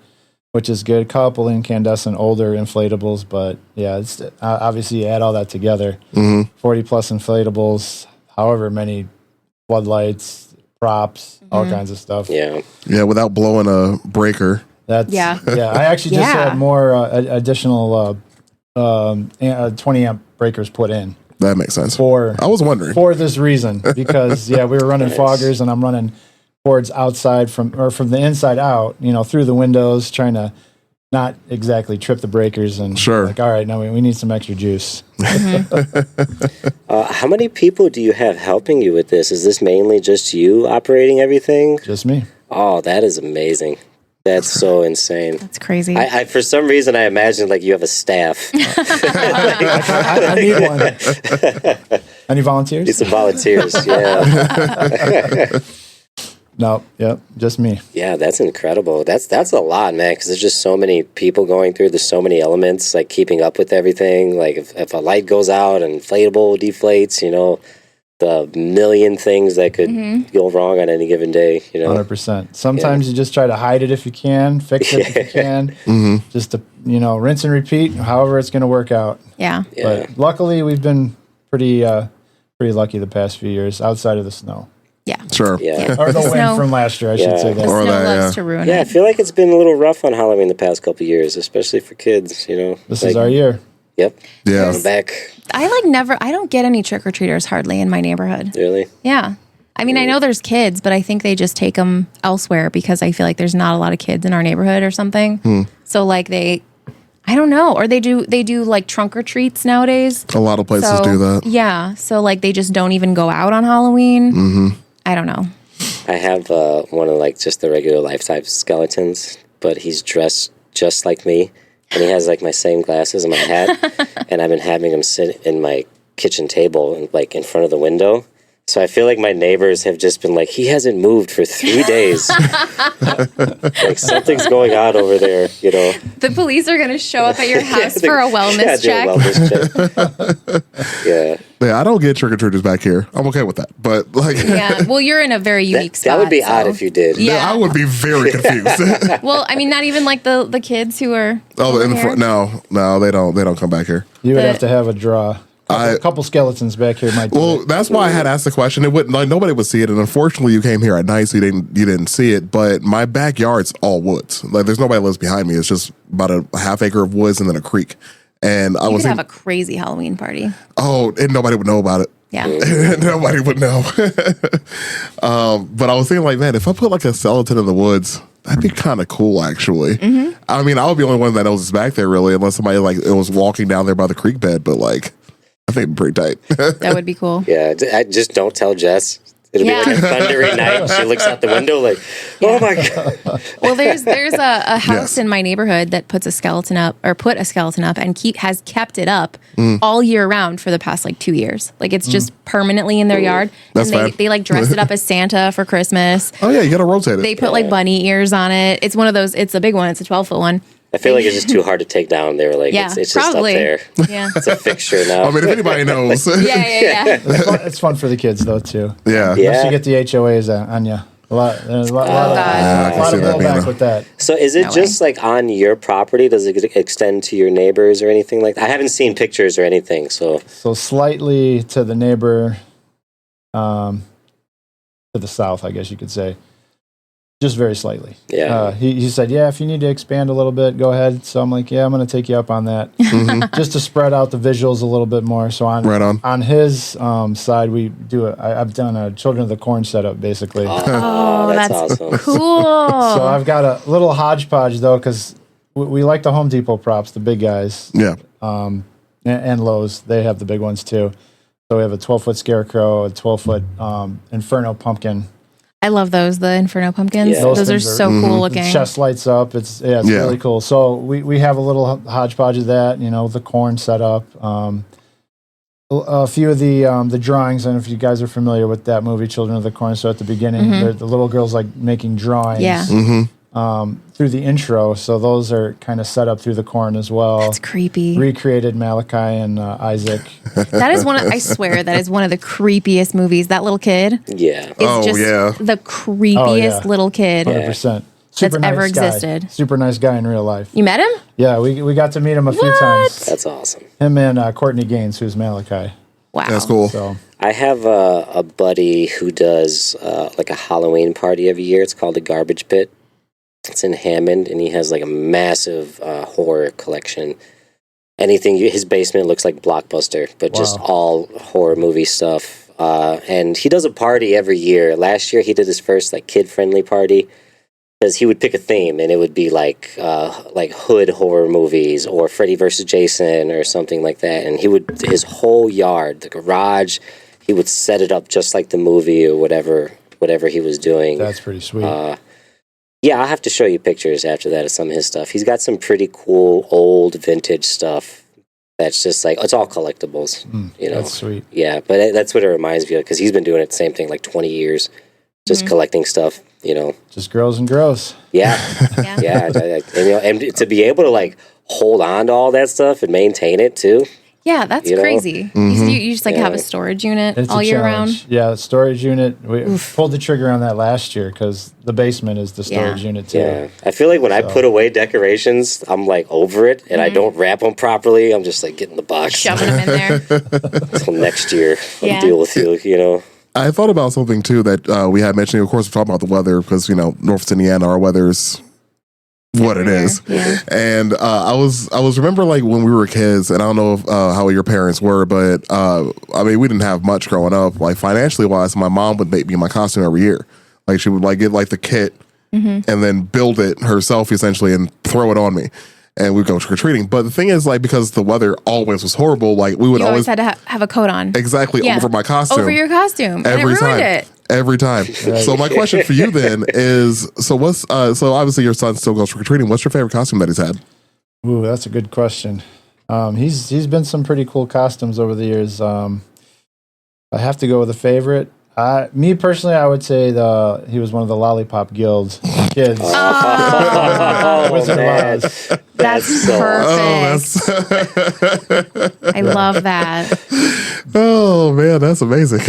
which is good. Couple incandescent older inflatables, but yeah, it's obviously you add all that together. 40 plus inflatables, however many floodlights, props, all kinds of stuff. Yeah. Yeah, without blowing a breaker. That's Yeah. yeah. I actually just Yeah. had more additional 20 amp breakers put in That makes sense. for I was wondering. this reason because we were running foggers and I'm running cords outside from the inside out, through the windows, trying to not exactly trip the breakers and Sure. like, all right, now we need some extra juice. How many people do you have helping you with this? Is this mainly just you operating everything? Just me. Oh, that is amazing. That's so insane. That's crazy. I for some reason I imagine like you have a staff. I need one. Any volunteers? Need some volunteers. Yeah. No. Yep. Just me. Yeah, that's incredible. That's a lot, man, because there's just so many people going through. There's so many elements, like keeping up with everything. Like if a light goes out, an inflatable deflates, the million things that could go wrong on any given day, 100%. Sometimes you just try to hide it if you can, fix it if you can, just to rinse and repeat. However, it's going to work out. yeah. Yeah. But luckily, we've been pretty lucky the past few years outside of the snow Yeah. Sure. Yeah. or the wind Snow. from last year. I Yeah. should say The that. Or snow that, loves yeah. to ruin Yeah, I it. feel like it's been a little rough on Halloween the past couple of years, especially for kids, This is our year. Yep. Yeah. I'm back. I don't get any trick or treaters hardly in my neighborhood. Really? Yeah. I mean, I know there's kids, but I think they just take them elsewhere because I feel like there's not a lot of kids in our neighborhood or something. So like I I don't know. Or they do like trunk or treats nowadays. A lot of places So, do that. Yeah. So like they just don't even go out on Halloween. Mm-hmm. I don't know. I have one of like just the regular life type skeletons, but he's dressed just like me, and he has like my same glasses and my hat, and I've been having him sit in my kitchen table and like in front of the window. So I feel like my neighbors have just been like, he hasn't moved for 3 days. Like something's going on over there, you know. The police are going to show up at your house for a wellness check. Do a wellness check. Yeah. Yeah, I don't get trick-or-treaters back here. I'm okay with that. But like, Yeah. Well, you're in a very unique spot. That would be so. odd if you did. Yeah. I would be very confused. Well, I mean, not even like the kids who are. Oh, in the here. front? No, they don't come back here. You would The- have to have a draw. A couple skeletons back here might do Well, it. that's why I had asked the question. It wouldn't like nobody would see it, and unfortunately, you came here at night, so you didn't see it. But my backyard's all woods. Like, there's nobody lives behind me. It's just about a half acre of woods and then a creek. And I You was could have a crazy Halloween party. and nobody would know about it. Yeah. Nobody would know. But I was thinking, like, man, if I put like a skeleton in the woods, that'd be kind of cool, actually. Mm-hmm. I mean, I would be the only one that knows it's back there, really, unless somebody like it was walking down there by the creek bed. But like, I think it'd be pretty tight. That would be cool. Yeah, I just don't tell Jess. It'll Yeah. be like a thundery night. She looks out the window like, oh my God. Well, there's a house in my neighborhood that put a skeleton up and has kept it up all year round for the past like 2 years. Like it's just permanently in their yard. That's and fine. they like dress it up as Santa for Christmas. Oh yeah, you gotta rotate it. They put like bunny ears on it. It's one of those. It's a big one. It's a 12-foot one. I feel like it's just too hard to take down. They were like, Yeah, it's probably. just up there. Yeah. It's a fixture now. I mean, if anybody knows, Yeah. It's fun for the kids though too. yeah. Yeah. Once you get the HOAs on you, a lot God. of I can see that being blowback a- with that. So is it No just like on your property? Does it extend to your neighbors or anything like that? I haven't seen pictures or anything. So So slightly to the neighbor, to the south, I guess you could say. Just very slightly. yeah. He said, yeah, if you need to expand a little bit, go ahead. So I'm like, yeah, I'm going to take you up on that. Just to spread out the visuals a little bit more. So Right on. on his side, we do I've done a Children of the Corn setup, basically. Oh, that's awesome. Cool. So I've got a little hodgepodge, though, because we like the Home Depot props, the big guys. Yeah. And Lowe's, they have the big ones, too. So we have a 12-foot scarecrow, a 12-foot Inferno pumpkin. I love those, the Inferno pumpkins. Yeah. Those are things so cool The looking. chest lights up. It's Yeah. really cool. So we have a little hodgepodge of that, the corn set up. A few of the drawings, and if you guys are familiar with that movie, Children of the Corn, so at the beginning, the little girl's like making drawings Yeah. through the intro. So those are kind of set up through the corn as well. It's creepy. Recreated Malachi and Isaac. That is I swear, that is one of the creepiest movies. That little kid Yeah. is Oh, just yeah. the creepiest little kid. 100%. That's ever guy. existed. Super nice guy in real life. You met him? Yeah, we got to meet him a few What? times. That's awesome. Him and Courtney Gaines, who's Malachi. Wow. That's cool. So I have a buddy who does like a Halloween party every year. It's called the Garbage Pit. It's in Hammond, and he has like a massive horror collection. His basement looks like Blockbuster, but just all horror movie stuff. And he does a party every year. Last year, he did his first like kid-friendly party because he would pick a theme, and it would be like hood horror movies or Freddy versus Jason or something like that. And his whole yard, the garage, he would set it up just like the movie or whatever he was doing. that's pretty sweet. Yeah, I'll have to show you pictures after that of some of his stuff. He's got some pretty cool old vintage stuff that's just like, it's all collectibles, That's sweet. Yeah, but that's what it reminds me of because he's been doing it the same thing like 20 years, just collecting stuff, Just grows and grows. Yeah, Yeah. yeah. And to be able to like hold on to all that stuff and maintain it too. Yeah, that's crazy. You just like have a storage unit It's all a year challenge. round. Yeah, the storage unit. We pulled the trigger on that last year because the basement is the storage unit too. Yeah, I feel like when I put away decorations, I'm like over it, and I don't wrap them properly. I'm just like getting the box Shoving them in there. until next year. I'll Yeah. deal with you. I thought about something too that we had mentioned. Of course, we're talking about the weather because North Indiana, our weather's what it is. Yeah. And I was remember like when we were kids, and I don't know if, how your parents were, but I mean we didn't have much growing up. Like financially wise, my mom would make me my costume every year. Like she would like get like the kit and then build it herself essentially and throw it on me. and we'd go trick or treating. But the thing is, like, because the weather always was horrible, like we would You always always had to have a coat on. exactly Yeah. over my costume. Over your costume. And it Every ruined time. it. Every time. So my question for you then is: so what's so obviously your son still goes trick or treating. What's your favorite costume that he's had? Ooh, that's a good question. He's been some pretty cool costumes over the years. I have to go with a favorite. Me personally, I would say he was one of the Lollipop Guild kids. Oh, Wizard of man. Oz. That's so perfect. I love that. Oh man, that's amazing.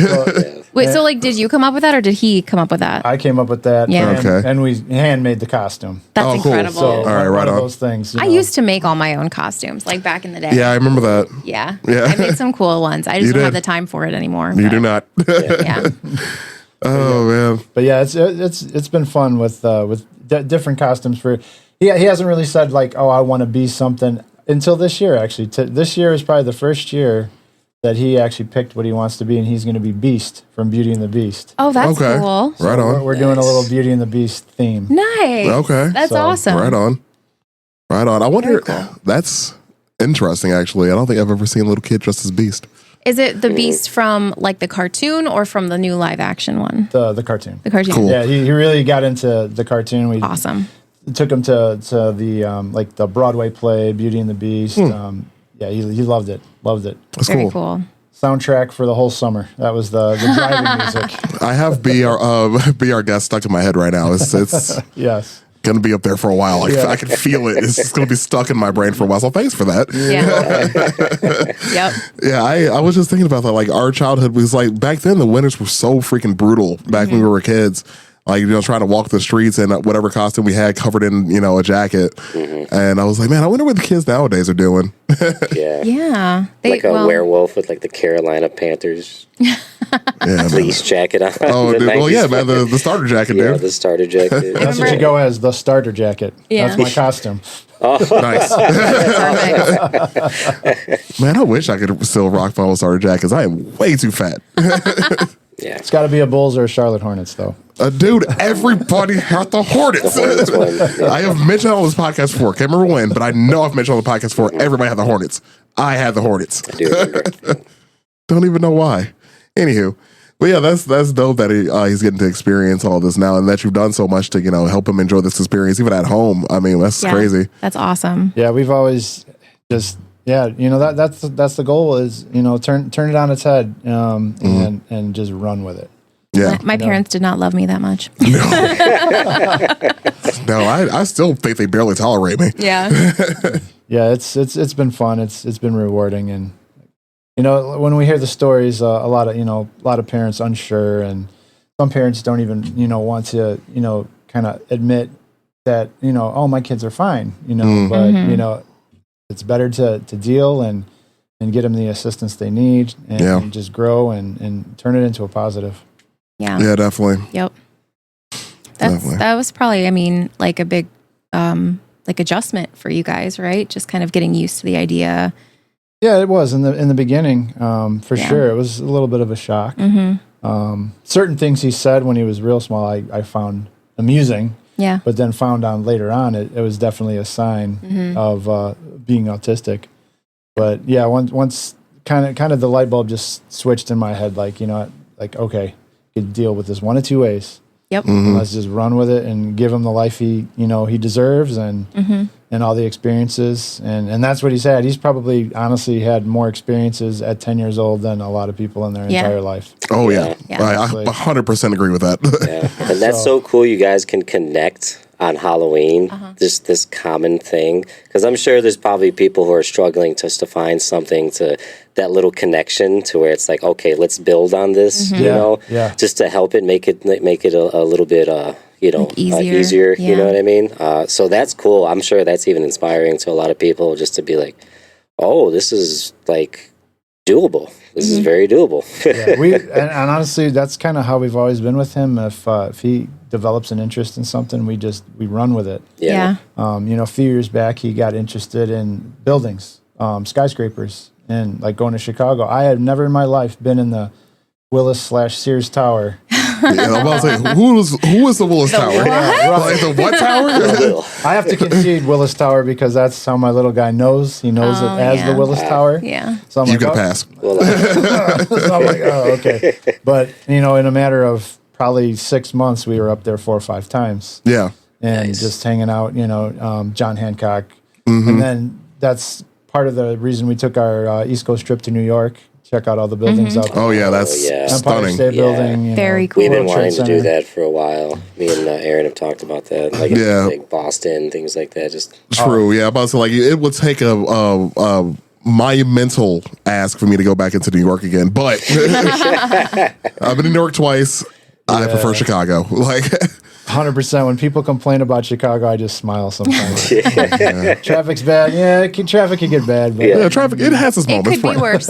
Wait, so like, did you come up with that, or did he come up with that? I came up with that. Yeah. And, Okay. and we handmade the costume. That's Oh, cool. incredible. So All right, one right of on. those things. I used to make all my own costumes, like back in the day. Yeah, I remember that. Yeah. Yeah. I made some cool ones. I You just don't have did. the time for it anymore. You but, do not. Yeah. Oh man. But yeah, it's been fun with different costumes for. He hasn't really said like, oh, I want to be something until this year. Actually, this year is probably the first year that he actually picked what he wants to be, and he's going to be Beast from Beauty and the Beast. Oh, that's Okay. cool. Right on. We're doing a little Beauty and the Beast theme. Nice. Okay. That's So, awesome. Right on. Right on. I wonder. Very cool. That's interesting. Actually, I don't think I've ever seen a little kid dressed as Beast. Is it the Beast from like the cartoon or from the new live action one? The cartoon. The cartoon. Cool. Yeah, he really got into the cartoon. We Awesome. took him to the like the Broadway play Beauty and the Beast. Yeah, he loved it. Loved it. That's Very cool. cool. Soundtrack for the whole summer. That was the driving music. I have be our guest stuck in my head right now. It's Yes. gonna be up there for a while. Like, Yeah. I can feel it. It's just gonna be stuck in my brain for a while. So thanks for that. Yeah. Yep. Yeah, I was just thinking about that. Like our childhood was like back then. The winters were so freaking brutal. Back when we were kids, like trying to walk the streets in whatever costume we had covered in a jacket. And I was like, man, I wonder what the kids nowadays are doing. Yeah. Yeah. Like a werewolf with like the Carolina Panthers Yeah, man. fleece jacket on. Oh, The dude, well, 90s yeah, man, the starter jacket, Yeah, dude. the starter jacket. That's what you go as, the starter jacket. Yeah. That's my costume. Nice. Perfect. Man, I wish I could still rock my old starter jackets. I am way too fat. Yeah. It's got to be a Bulls or a Charlotte Hornets, though. Dude, everybody had the Hornets. Hornets one, yeah. I have mentioned on this podcast before. Can't remember when, but I know I've mentioned on the podcast before. Everybody had the Hornets. I had the Hornets. I do remember. Don't even know why. Anywho, but yeah, that's dope that he's getting to experience all this now, and that you've done so much to help him enjoy this experience, even at home. I mean, that's Yeah. crazy. That's awesome. Yeah, we've always just that's the goal is turn it on its head and just run with it. Yeah. My parents did not love me that much. No, I still think they barely tolerate me. Yeah. Yeah, it's been fun. It's been rewarding, and when we hear the stories, a lot of parents unsure, and some parents don't even want to kind of admit that oh, my kids are fine, but it's better to deal and get them the assistance they need and just grow and turn it into a positive. Yeah. Yeah, definitely. Yep. Definitely. That was probably, I mean, like a big like adjustment for you guys, right? Just kind of getting used to the idea. Yeah, it was in the beginning, for Yeah. sure. It was a little bit of a shock. Certain things he said when he was real small, I found amusing. Yeah. But then found on later on, it was definitely a sign of being autistic. But yeah, once kind of the light bulb just switched in my head, like okay, you could deal with this one of two ways. Yep. Let's just run with it and give him the life he deserves and all the experiences and that's what he's had. He's probably honestly had more experiences at 10 years old than a lot of people in their entire life. Oh, yeah. Yeah. I 100% agree with that. Yeah. And that's so cool you guys can connect on Halloween, just this common thing. Because I'm sure there's probably people who are struggling just to find something that little connection to where it's like, okay, let's build on this, Yeah. just to help it, make it a little bit, easier. easier, you Yeah. know what I mean? So that's cool. I'm sure that's even inspiring to a lot of people just to be like, oh, this is like doable. This is very doable. Yeah, and honestly, that's kind of how we've always been with him. If he develops an interest in something, we run with it. Yeah. A few years back, he got interested in buildings, skyscrapers, and like going to Chicago. I had never in my life been in the Willis/Sears Tower, I'm about to say, who is the Willis Tower? what? Like the what tower? I have to concede Willis Tower because that's how my little guy knows. He knows it as the Willis Tower. Yeah. So I'm You like, get a oh. pass. So I'm like, oh, okay. But, in a matter of probably 6 months, we were up there 4 or 5 times. Yeah. And just hanging out, John Hancock. And then that's part of the reason we took our East Coast trip to New York. Check out all the buildings out there. Oh yeah, that's yeah. Empire stunning. State Building. Very cool. We've been World Trade wanting to do Center. that for a while. Me and Aaron have talked about that, like Boston, things like that. Just True. Yeah, about to like it would take a monumental ask for me to go back into New York again, but I've been in New York twice. I prefer Chicago. Like 100%. When people complain about Chicago, I just smile sometimes. Traffic's bad. Yeah, traffic can get bad. But, yeah, traffic. It has its It moments. could be worse.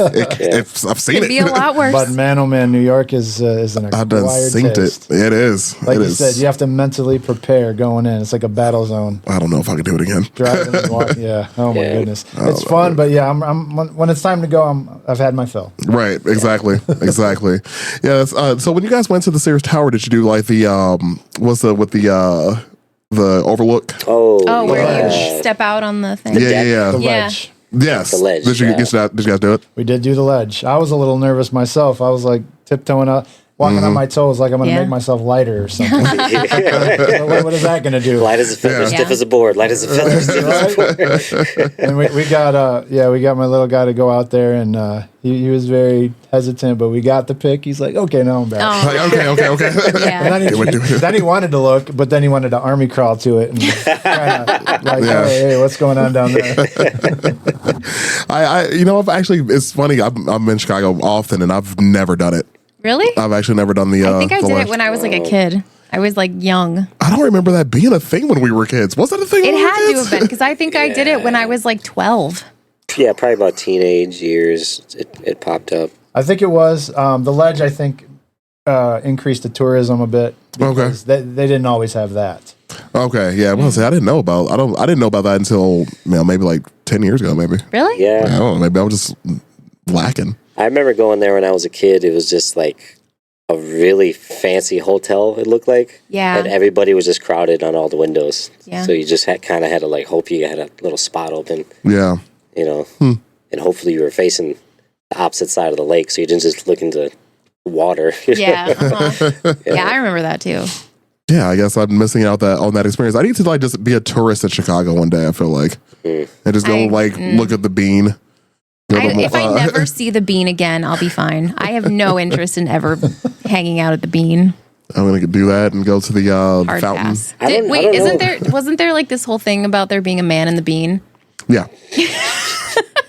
I've seen Could it. be a lot worse. but man, oh man, New York is an I've done acquired synced taste. it. It is. Like it you is. said, you have to mentally prepare going in. It's like a battle zone. I don't know if I could do it again. Driving and walking. Yeah. Oh my Yeah. goodness. It's fun, but yeah, I'm when it's time to go, I've had my fill. Right. Exactly. Exactly. Yeah. That's, so when you guys went to the Sears Tower, did you do like the the overlook? Oh, where yeah. you step out on the thing. Yeah. The Yeah. ledge. Yes. The ledge, Did you yeah. did you guys do it? We did do the ledge. I was a little nervous myself. I was like tiptoeing up, walking on my toes like I'm going to Yeah. make myself lighter or something. So what is that going to do? light as a feather, Yeah. stiff as a board. Light as a feather, stiff as a board. And we got my little guy to go out there, and he was very hesitant, but we got the pick. He's like, okay, now I'm back. Oh, Like, okay. yeah. And then he wanted to look, but then he wanted to army crawl to it and kinda like, Yeah. hey, what's going on down there? I've actually, it's funny. I'm in Chicago often, and I've never done it. Really? I've actually never done the. I think I the did ledge. it when I was like a kid. I was like young. I don't remember that being a thing when we were kids. Was that a thing? It when we were had to kids? have been because I think I did it when I was like 12. Yeah, probably about teenage years. It popped up. I think it was the ledge. I think increased the tourism a bit. Because they didn't always have that. Okay, yeah. I was gonna say I didn't know about. I didn't know about that until maybe like 10 years ago. Maybe. Really? Yeah. I don't know. Maybe I was just lacking. I remember going there when I was a kid. It was just like a really fancy hotel, it looked like. Yeah. And everybody was just crowded on all the windows. Yeah. So you just kind of had to like hope you had a little spot open, Yeah. and hopefully you were facing the opposite side of the lake so you didn't just look into water. Yeah. Yeah, I remember that too. Yeah, I guess I'm missing out on that experience. I need to like just be a tourist in Chicago one day. I feel like, and just go look at the bean. If I never see the bean again, I'll be fine. I have no interest in ever hanging out at the bean. I'm gonna do that and go to the Hard fountain. pass. I don't Wasn't there like this whole thing about there being a man in the bean? Yeah,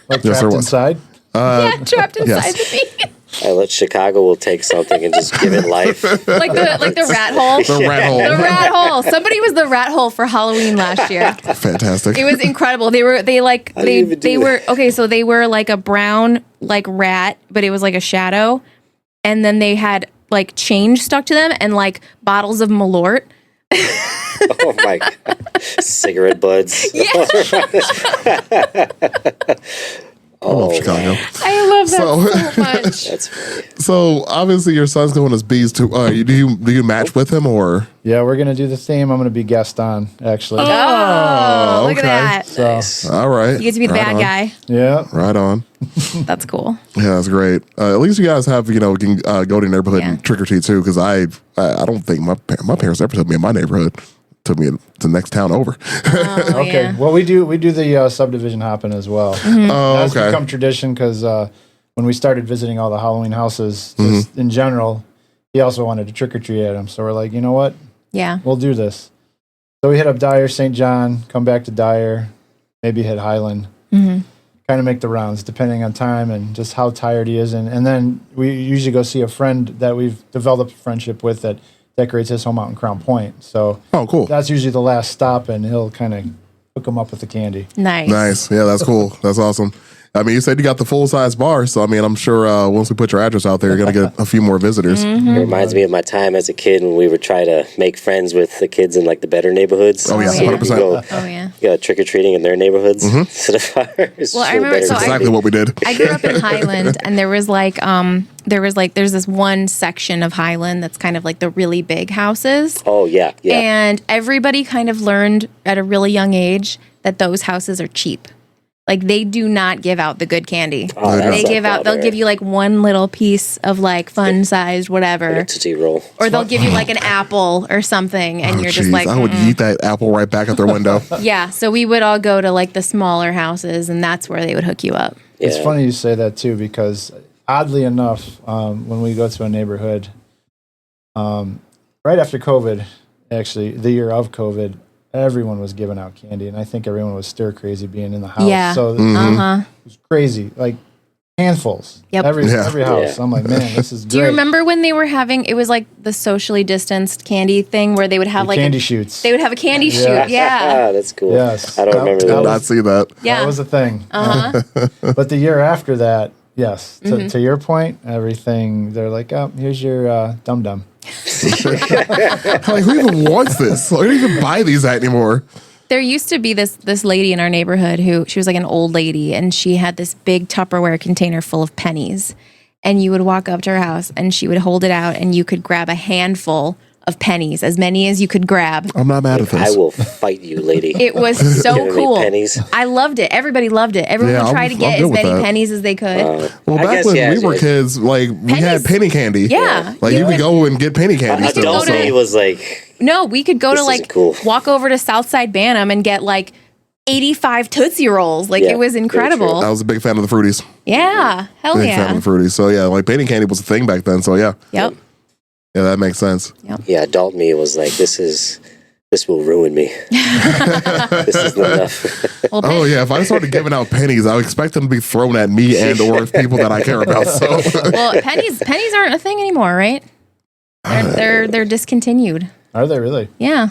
Like Yes, there trapped was. inside. Yeah, trapped inside yes. the bean. Chicago will take something and just give it life. like the rat hole. the rat hole. The rat hole. Somebody was the rat hole for Halloween last year. Fantastic. It was incredible. They were like a brown like rat, but it was like a shadow. And then they had like change stuck to them and like bottles of Malort. Oh my God. Cigarette buds. I love Chicago. I love that So- so much. That's funny. So obviously your son's going as bees too. Do you match with him or? Yeah, we're gonna do the theme. I'm gonna be guest on actually. Oh, look okay. at that. So Nice. All right. You get to be the Right bad on. guy. yeah, Right on. That's cool. Yeah, that's great. At least you guys have can go to your neighborhood Yeah. and trick or treat too. Because I don't think my parents ever took me in my neighborhood. Took me to the next town over. Oh, okay. yeah. Well, we do the subdivision hopping as well. Oh, That's okay. become tradition because when we started visiting all the Halloween houses, just in general, he also wanted to trick or treat at them. So we're like, you know what? Yeah. We'll do this. So we hit up Dyer, St. John, come back to Dyer, maybe hit Highland, kind of make the rounds depending on time and just how tired he is. And then we usually go see a friend that we've developed a friendship with that decorates his home out in Crown Point. So Oh, cool. that's usually the last stop, and he'll kind of hook him up with the candy. Nice. Nice. Yeah, that's cool. That's awesome. I mean, you said you got the full-size bar, so I mean, I'm sure once we put your address out there, you're going to get a few more visitors. It reminds me of my time as a kid when we would try to make friends with the kids in like the better neighborhoods. Oh, yeah, yeah. 100%. You go trick-or-treating in their neighborhoods instead of ours. Well, I remember- so Exactly what we did. I grew up in Highland, and there's this one section of Highland that's kind of like the really big houses. Oh, yeah. And everybody kind of learned at a really young age that those houses are cheap. Like, they do not give out the good candy. Oh, They'll give you like one little piece of like fun sized whatever. Like a Tootsie Roll. Or they'll give you like an apple or something. And you're just like, I would eat that apple right back at their window. yeah. So we would all go to like the smaller houses, and that's where they would hook you up. It's Yeah. funny you say that too, because oddly enough, when we go to a neighborhood, right after COVID, actually the year of COVID, everyone was giving out candy, and I think everyone was stir crazy being in the house. Yeah. So it was crazy, like handfuls. Yep. Every house. Yeah. I'm like, man, this is great. Do you remember when they were having, it was like the socially distanced candy thing where they would have The like candy shoots? They would have a candy shoot. Yeah. That's cool. Yes. I don't remember Did that. not see that. Yeah. That was a thing. Uh-huh. But the year after that, yes. To your point, everything, they're like, oh, here's your Dum Dum. Like, who even wants this? Like, who even buy these anymore? There used to be this lady in our neighborhood who, she was like an old lady, and she had this big Tupperware container full of pennies. And you would walk up to her house and she would hold it out, and you could grab a handful of pennies, as many as you could grab. I'm not mad at I this. will fight you, lady. It was so Giving me cool. pennies. I loved it. Everybody loved it. Everyone Yeah, would try I'm to get good as with many that. pennies as they could. Well, I back guess, when yeah, we were kids, like, we had Pennies. penny candy. Yeah. Like, you could go and get penny candy could still. go to- Adult me was like, No, we could go This to like isn't cool. walk over to Southside Bantam and get like 85 Tootsie Rolls. Like Yeah, it was very incredible. I was a big fan of the Fruities. Yeah. Hell Big fan yeah. of the Fruities. So, yeah, like, penny candy was a thing back then. So, yeah. Yep. Yeah, that makes sense. yeah, adult me was like, this will ruin me. This is not enough. Well, Oh, yeah. If I started giving out pennies, I would expect them to be thrown at me and or people that I care about. So, well, pennies aren't a thing anymore, right? They're discontinued. Are they really? Yeah.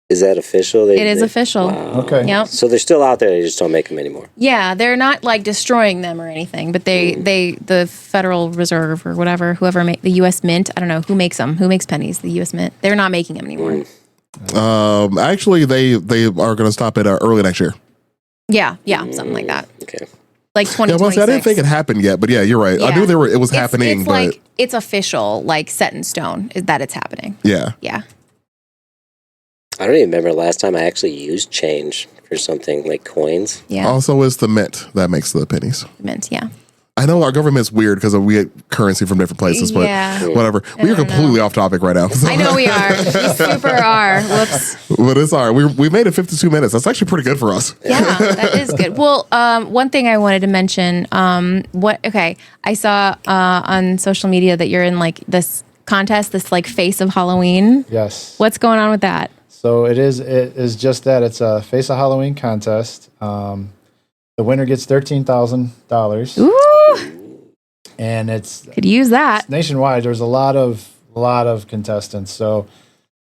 Is that official? It is official. Wow. Okay. Yep. So they're still out there. They just don't make them anymore. Yeah, they're not like destroying them or anything, but the Federal Reserve or whatever, whoever make the U.S. Mint, I don't know who makes them. Who makes pennies? The U.S. Mint. They're not making them anymore. actually, they are going to stop it early next year. Yeah, something like that. Okay. Like Yeah, 2026. well, see, I didn't think it happened yet, but yeah, you're right. I Yeah. knew it was happening, It's but like it's official, like set in stone that it's happening. yeah. Yeah. I don't even remember last time I actually used change for something like coins. Yeah. Also, it's the mint that makes the pennies. Mint, yeah. I know our government's weird because we get currency from different places, but Yeah. whatever. We are don't completely off topic right now. I know we are. We super are. Whoops. But it's all right. We made it 52 minutes. That's actually pretty good for us. Yeah, that is good. Well, one thing I wanted to mention, I saw on social media that you're in like this contest, this like Face of Halloween. Yes. What's going on with that? So it is just that. It's a Face of Halloween contest. The winner gets $13,000, Ooh, and it's could use that. nationwide. There's a lot of contestants. So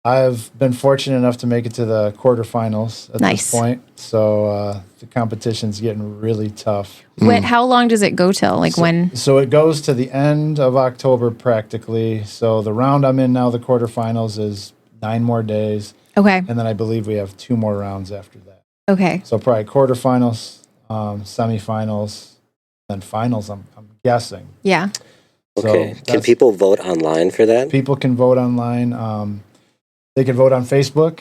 I've been fortunate enough to make it to the quarterfinals at Nice. this point. So the competition's getting really tough. Wait, how long does it go till? Like when? So it goes to the end of October practically. So the round I'm in now, the quarterfinals, is 9 more days. Okay. And then I believe we have 2 more rounds after that. Okay. So probably quarterfinals, semifinals, and finals, I'm guessing. Yeah. So Okay. Can that's- people vote online for that? People can vote online. They can vote on Facebook.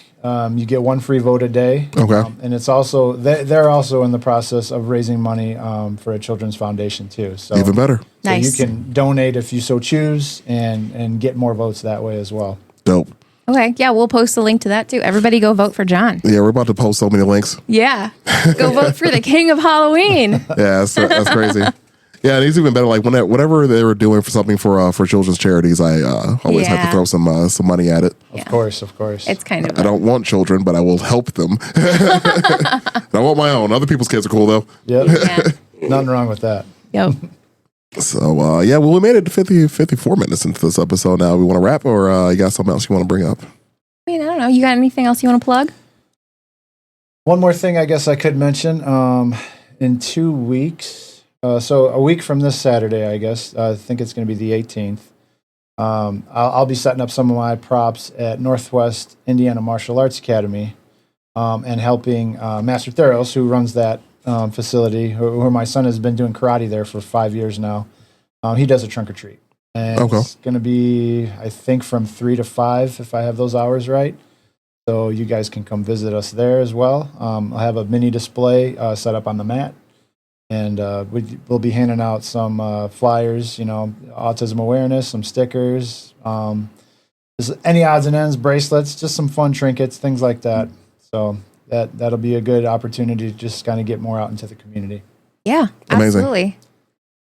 You get 1 free vote a day. Okay. And it's also, they're also in the process of raising money for a children's foundation too. So, Even better. so Nice. you can donate if you so choose and get more votes that way as well. Dope. Okay. Yeah, we'll post a link to that too. Everybody go vote for John. Yeah, we're about to post so many links. Yeah. Go vote for the King of Halloween. Yeah, that's crazy. Yeah, and it's even better. Like whatever they were doing for something for children's charities, I always have to Yeah. throw some money at it. Yeah. Of course. It's kind of I don't want children, but I will help them. I want my own. Other people's kids are cool though. Yep. yeah. Nothing wrong with that. Yep. So well, we made it to 54 minutes into this episode. Now we want to wrap, or you got something else you want to bring up? I mean, I don't know. You got anything else you want to plug? One more thing I guess I could mention. in 2 weeks. So a week from this Saturday, I guess. I think it's going to be the 18th. I'll be setting up some of my props at Northwest Indiana Martial Arts Academy and helping Master Theros, who runs that facility, who my son has been doing karate there for 5 years now. He does a trunk or treat. And it's going to be, I think, from 3 to 5, if I have those hours right. So you guys can come visit us there as well. I'll have a mini display set up on the mat. And we'll be handing out some flyers, autism awareness, some stickers, just any odds and ends, bracelets, just some fun trinkets, things like that. So that'll be a good opportunity to just kind of get more out into the community. Yeah, Amazing. absolutely.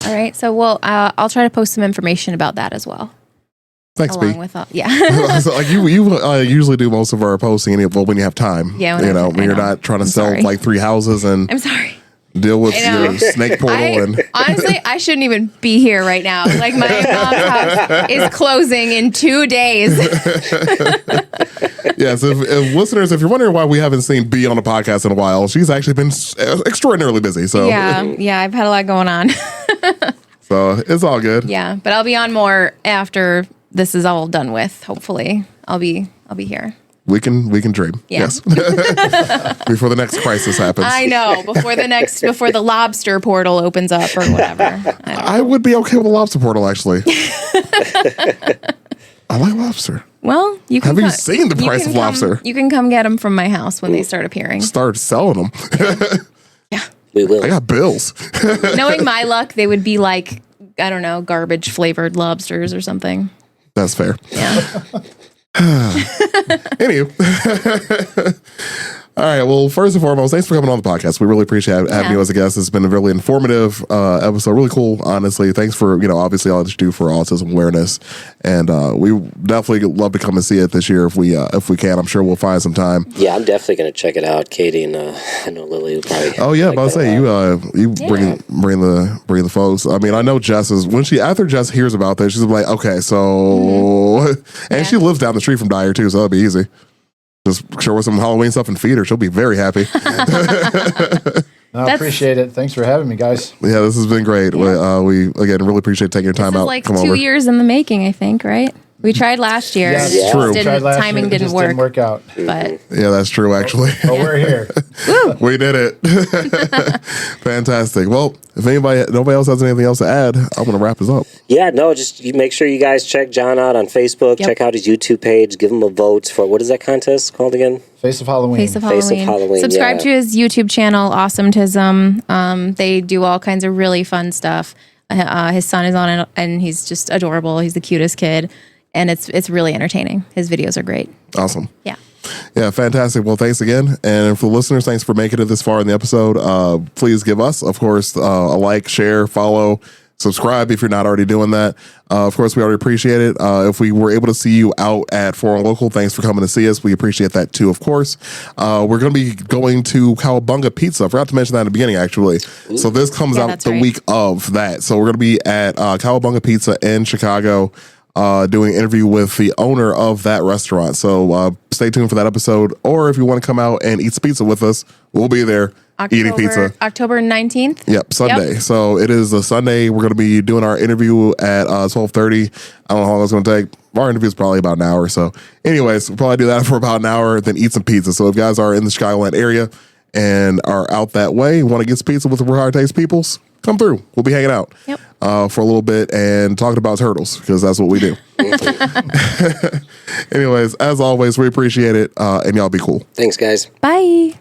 All right, so I'll try to post some information about that as well. Thanks, B. Along with yeah. So, like you usually do most of our posting when you have time. Yeah, when you're not trying to sell like 3 houses and I'm sorry. deal with your snake portal. Honestly, I shouldn't even be here right now. Like my mom's house is closing in 2 days. Yes, if listeners, if you're wondering why we haven't seen B on the podcast in a while, she's actually been extraordinarily busy. So yeah, I've had a lot going on. So it's all good. Yeah, but I'll be on more after this is all done with. Hopefully, I'll be here. We can dream. Yeah. Yes. Before the next crisis happens. I know. Before the lobster portal opens up or whatever. I would be okay with a lobster portal, actually. I like lobster. Well, you can. Have you seen the price of lobster? You can come get them from my house when they start appearing. Start selling them. Yeah. We will. I got bills. Knowing my luck, they would be like, I don't know, garbage flavored lobsters or something. That's fair. Yeah. Anywho. All right. Well, first and foremost, thanks for coming on the podcast. We really appreciate having you as a guest. It's been a really informative episode. Really cool, honestly. Thanks for, obviously all that you do for autism awareness. And we definitely love to come and see it this year if we can. I'm sure we'll find some time. Yeah, I'm definitely going to check it out. Katie and I know Lily will probably. Oh yeah, but I'll say you bring the folks. I mean, I know Jess is after Jess hears about this, she's like, okay, so and she lives down the street from Dyer too, so that'll be easy. Just show her some Halloween stuff and feed her. She'll be very happy. I appreciate it. Thanks for having me, guys. Yeah, this has been great. Yeah. We again really appreciate taking your time out. Like 2 years in the making, I think, right? We tried last year. Yeah, it's true. Timing didn't work. Didn't work out. But yeah, that's true. Actually, but we're here. We did it. Fantastic. Well, if nobody else has anything else to add, I'm going to wrap this up. Yeah, no, just you make sure you guys check Jon out on Facebook. Yep. Check out his YouTube page. Give him a vote for what is that contest called again? Face of Halloween. Face of Halloween. Subscribe to his YouTube channel, Awesometism. They do all kinds of really fun stuff. His son is on it, and he's just adorable. He's the cutest kid. And it's really entertaining. His videos are great. Awesome. Yeah. Yeah, fantastic. Well, thanks again. And for the listeners, thanks for making it this far in the episode. Please give us, of course, a like, share, follow, subscribe if you're not already doing that. Of course, we already appreciate it. If we were able to see you out at Foreign Local, thanks for coming to see us. We appreciate that too, of course. We're going to be going to Cowabunga Pizza. I forgot to mention that in the beginning, actually. Ooh. So this comes out the week of that. So we're going to be at Cowabunga Pizza in Chicago. Doing an interview with the owner of that restaurant. So stay tuned for that episode. Or if you want to come out and eat some pizza with us, we'll be there eating pizza. October 19th? Yep, Sunday. Yep. So it is a Sunday. We're going to be doing our interview at 12:30. I don't know how long it's going to take. Our interview is probably about an hour. So anyways, we'll probably do that for about an hour, then eat some pizza. So if you guys are in the Chicagoland area and are out that way, want to get some pizza with the Hard Taste Peoples, come through. We'll be hanging out for a little bit and talking about turtles because that's what we do. Anyways, as always, we appreciate it. And y'all be cool. Thanks, guys. Bye.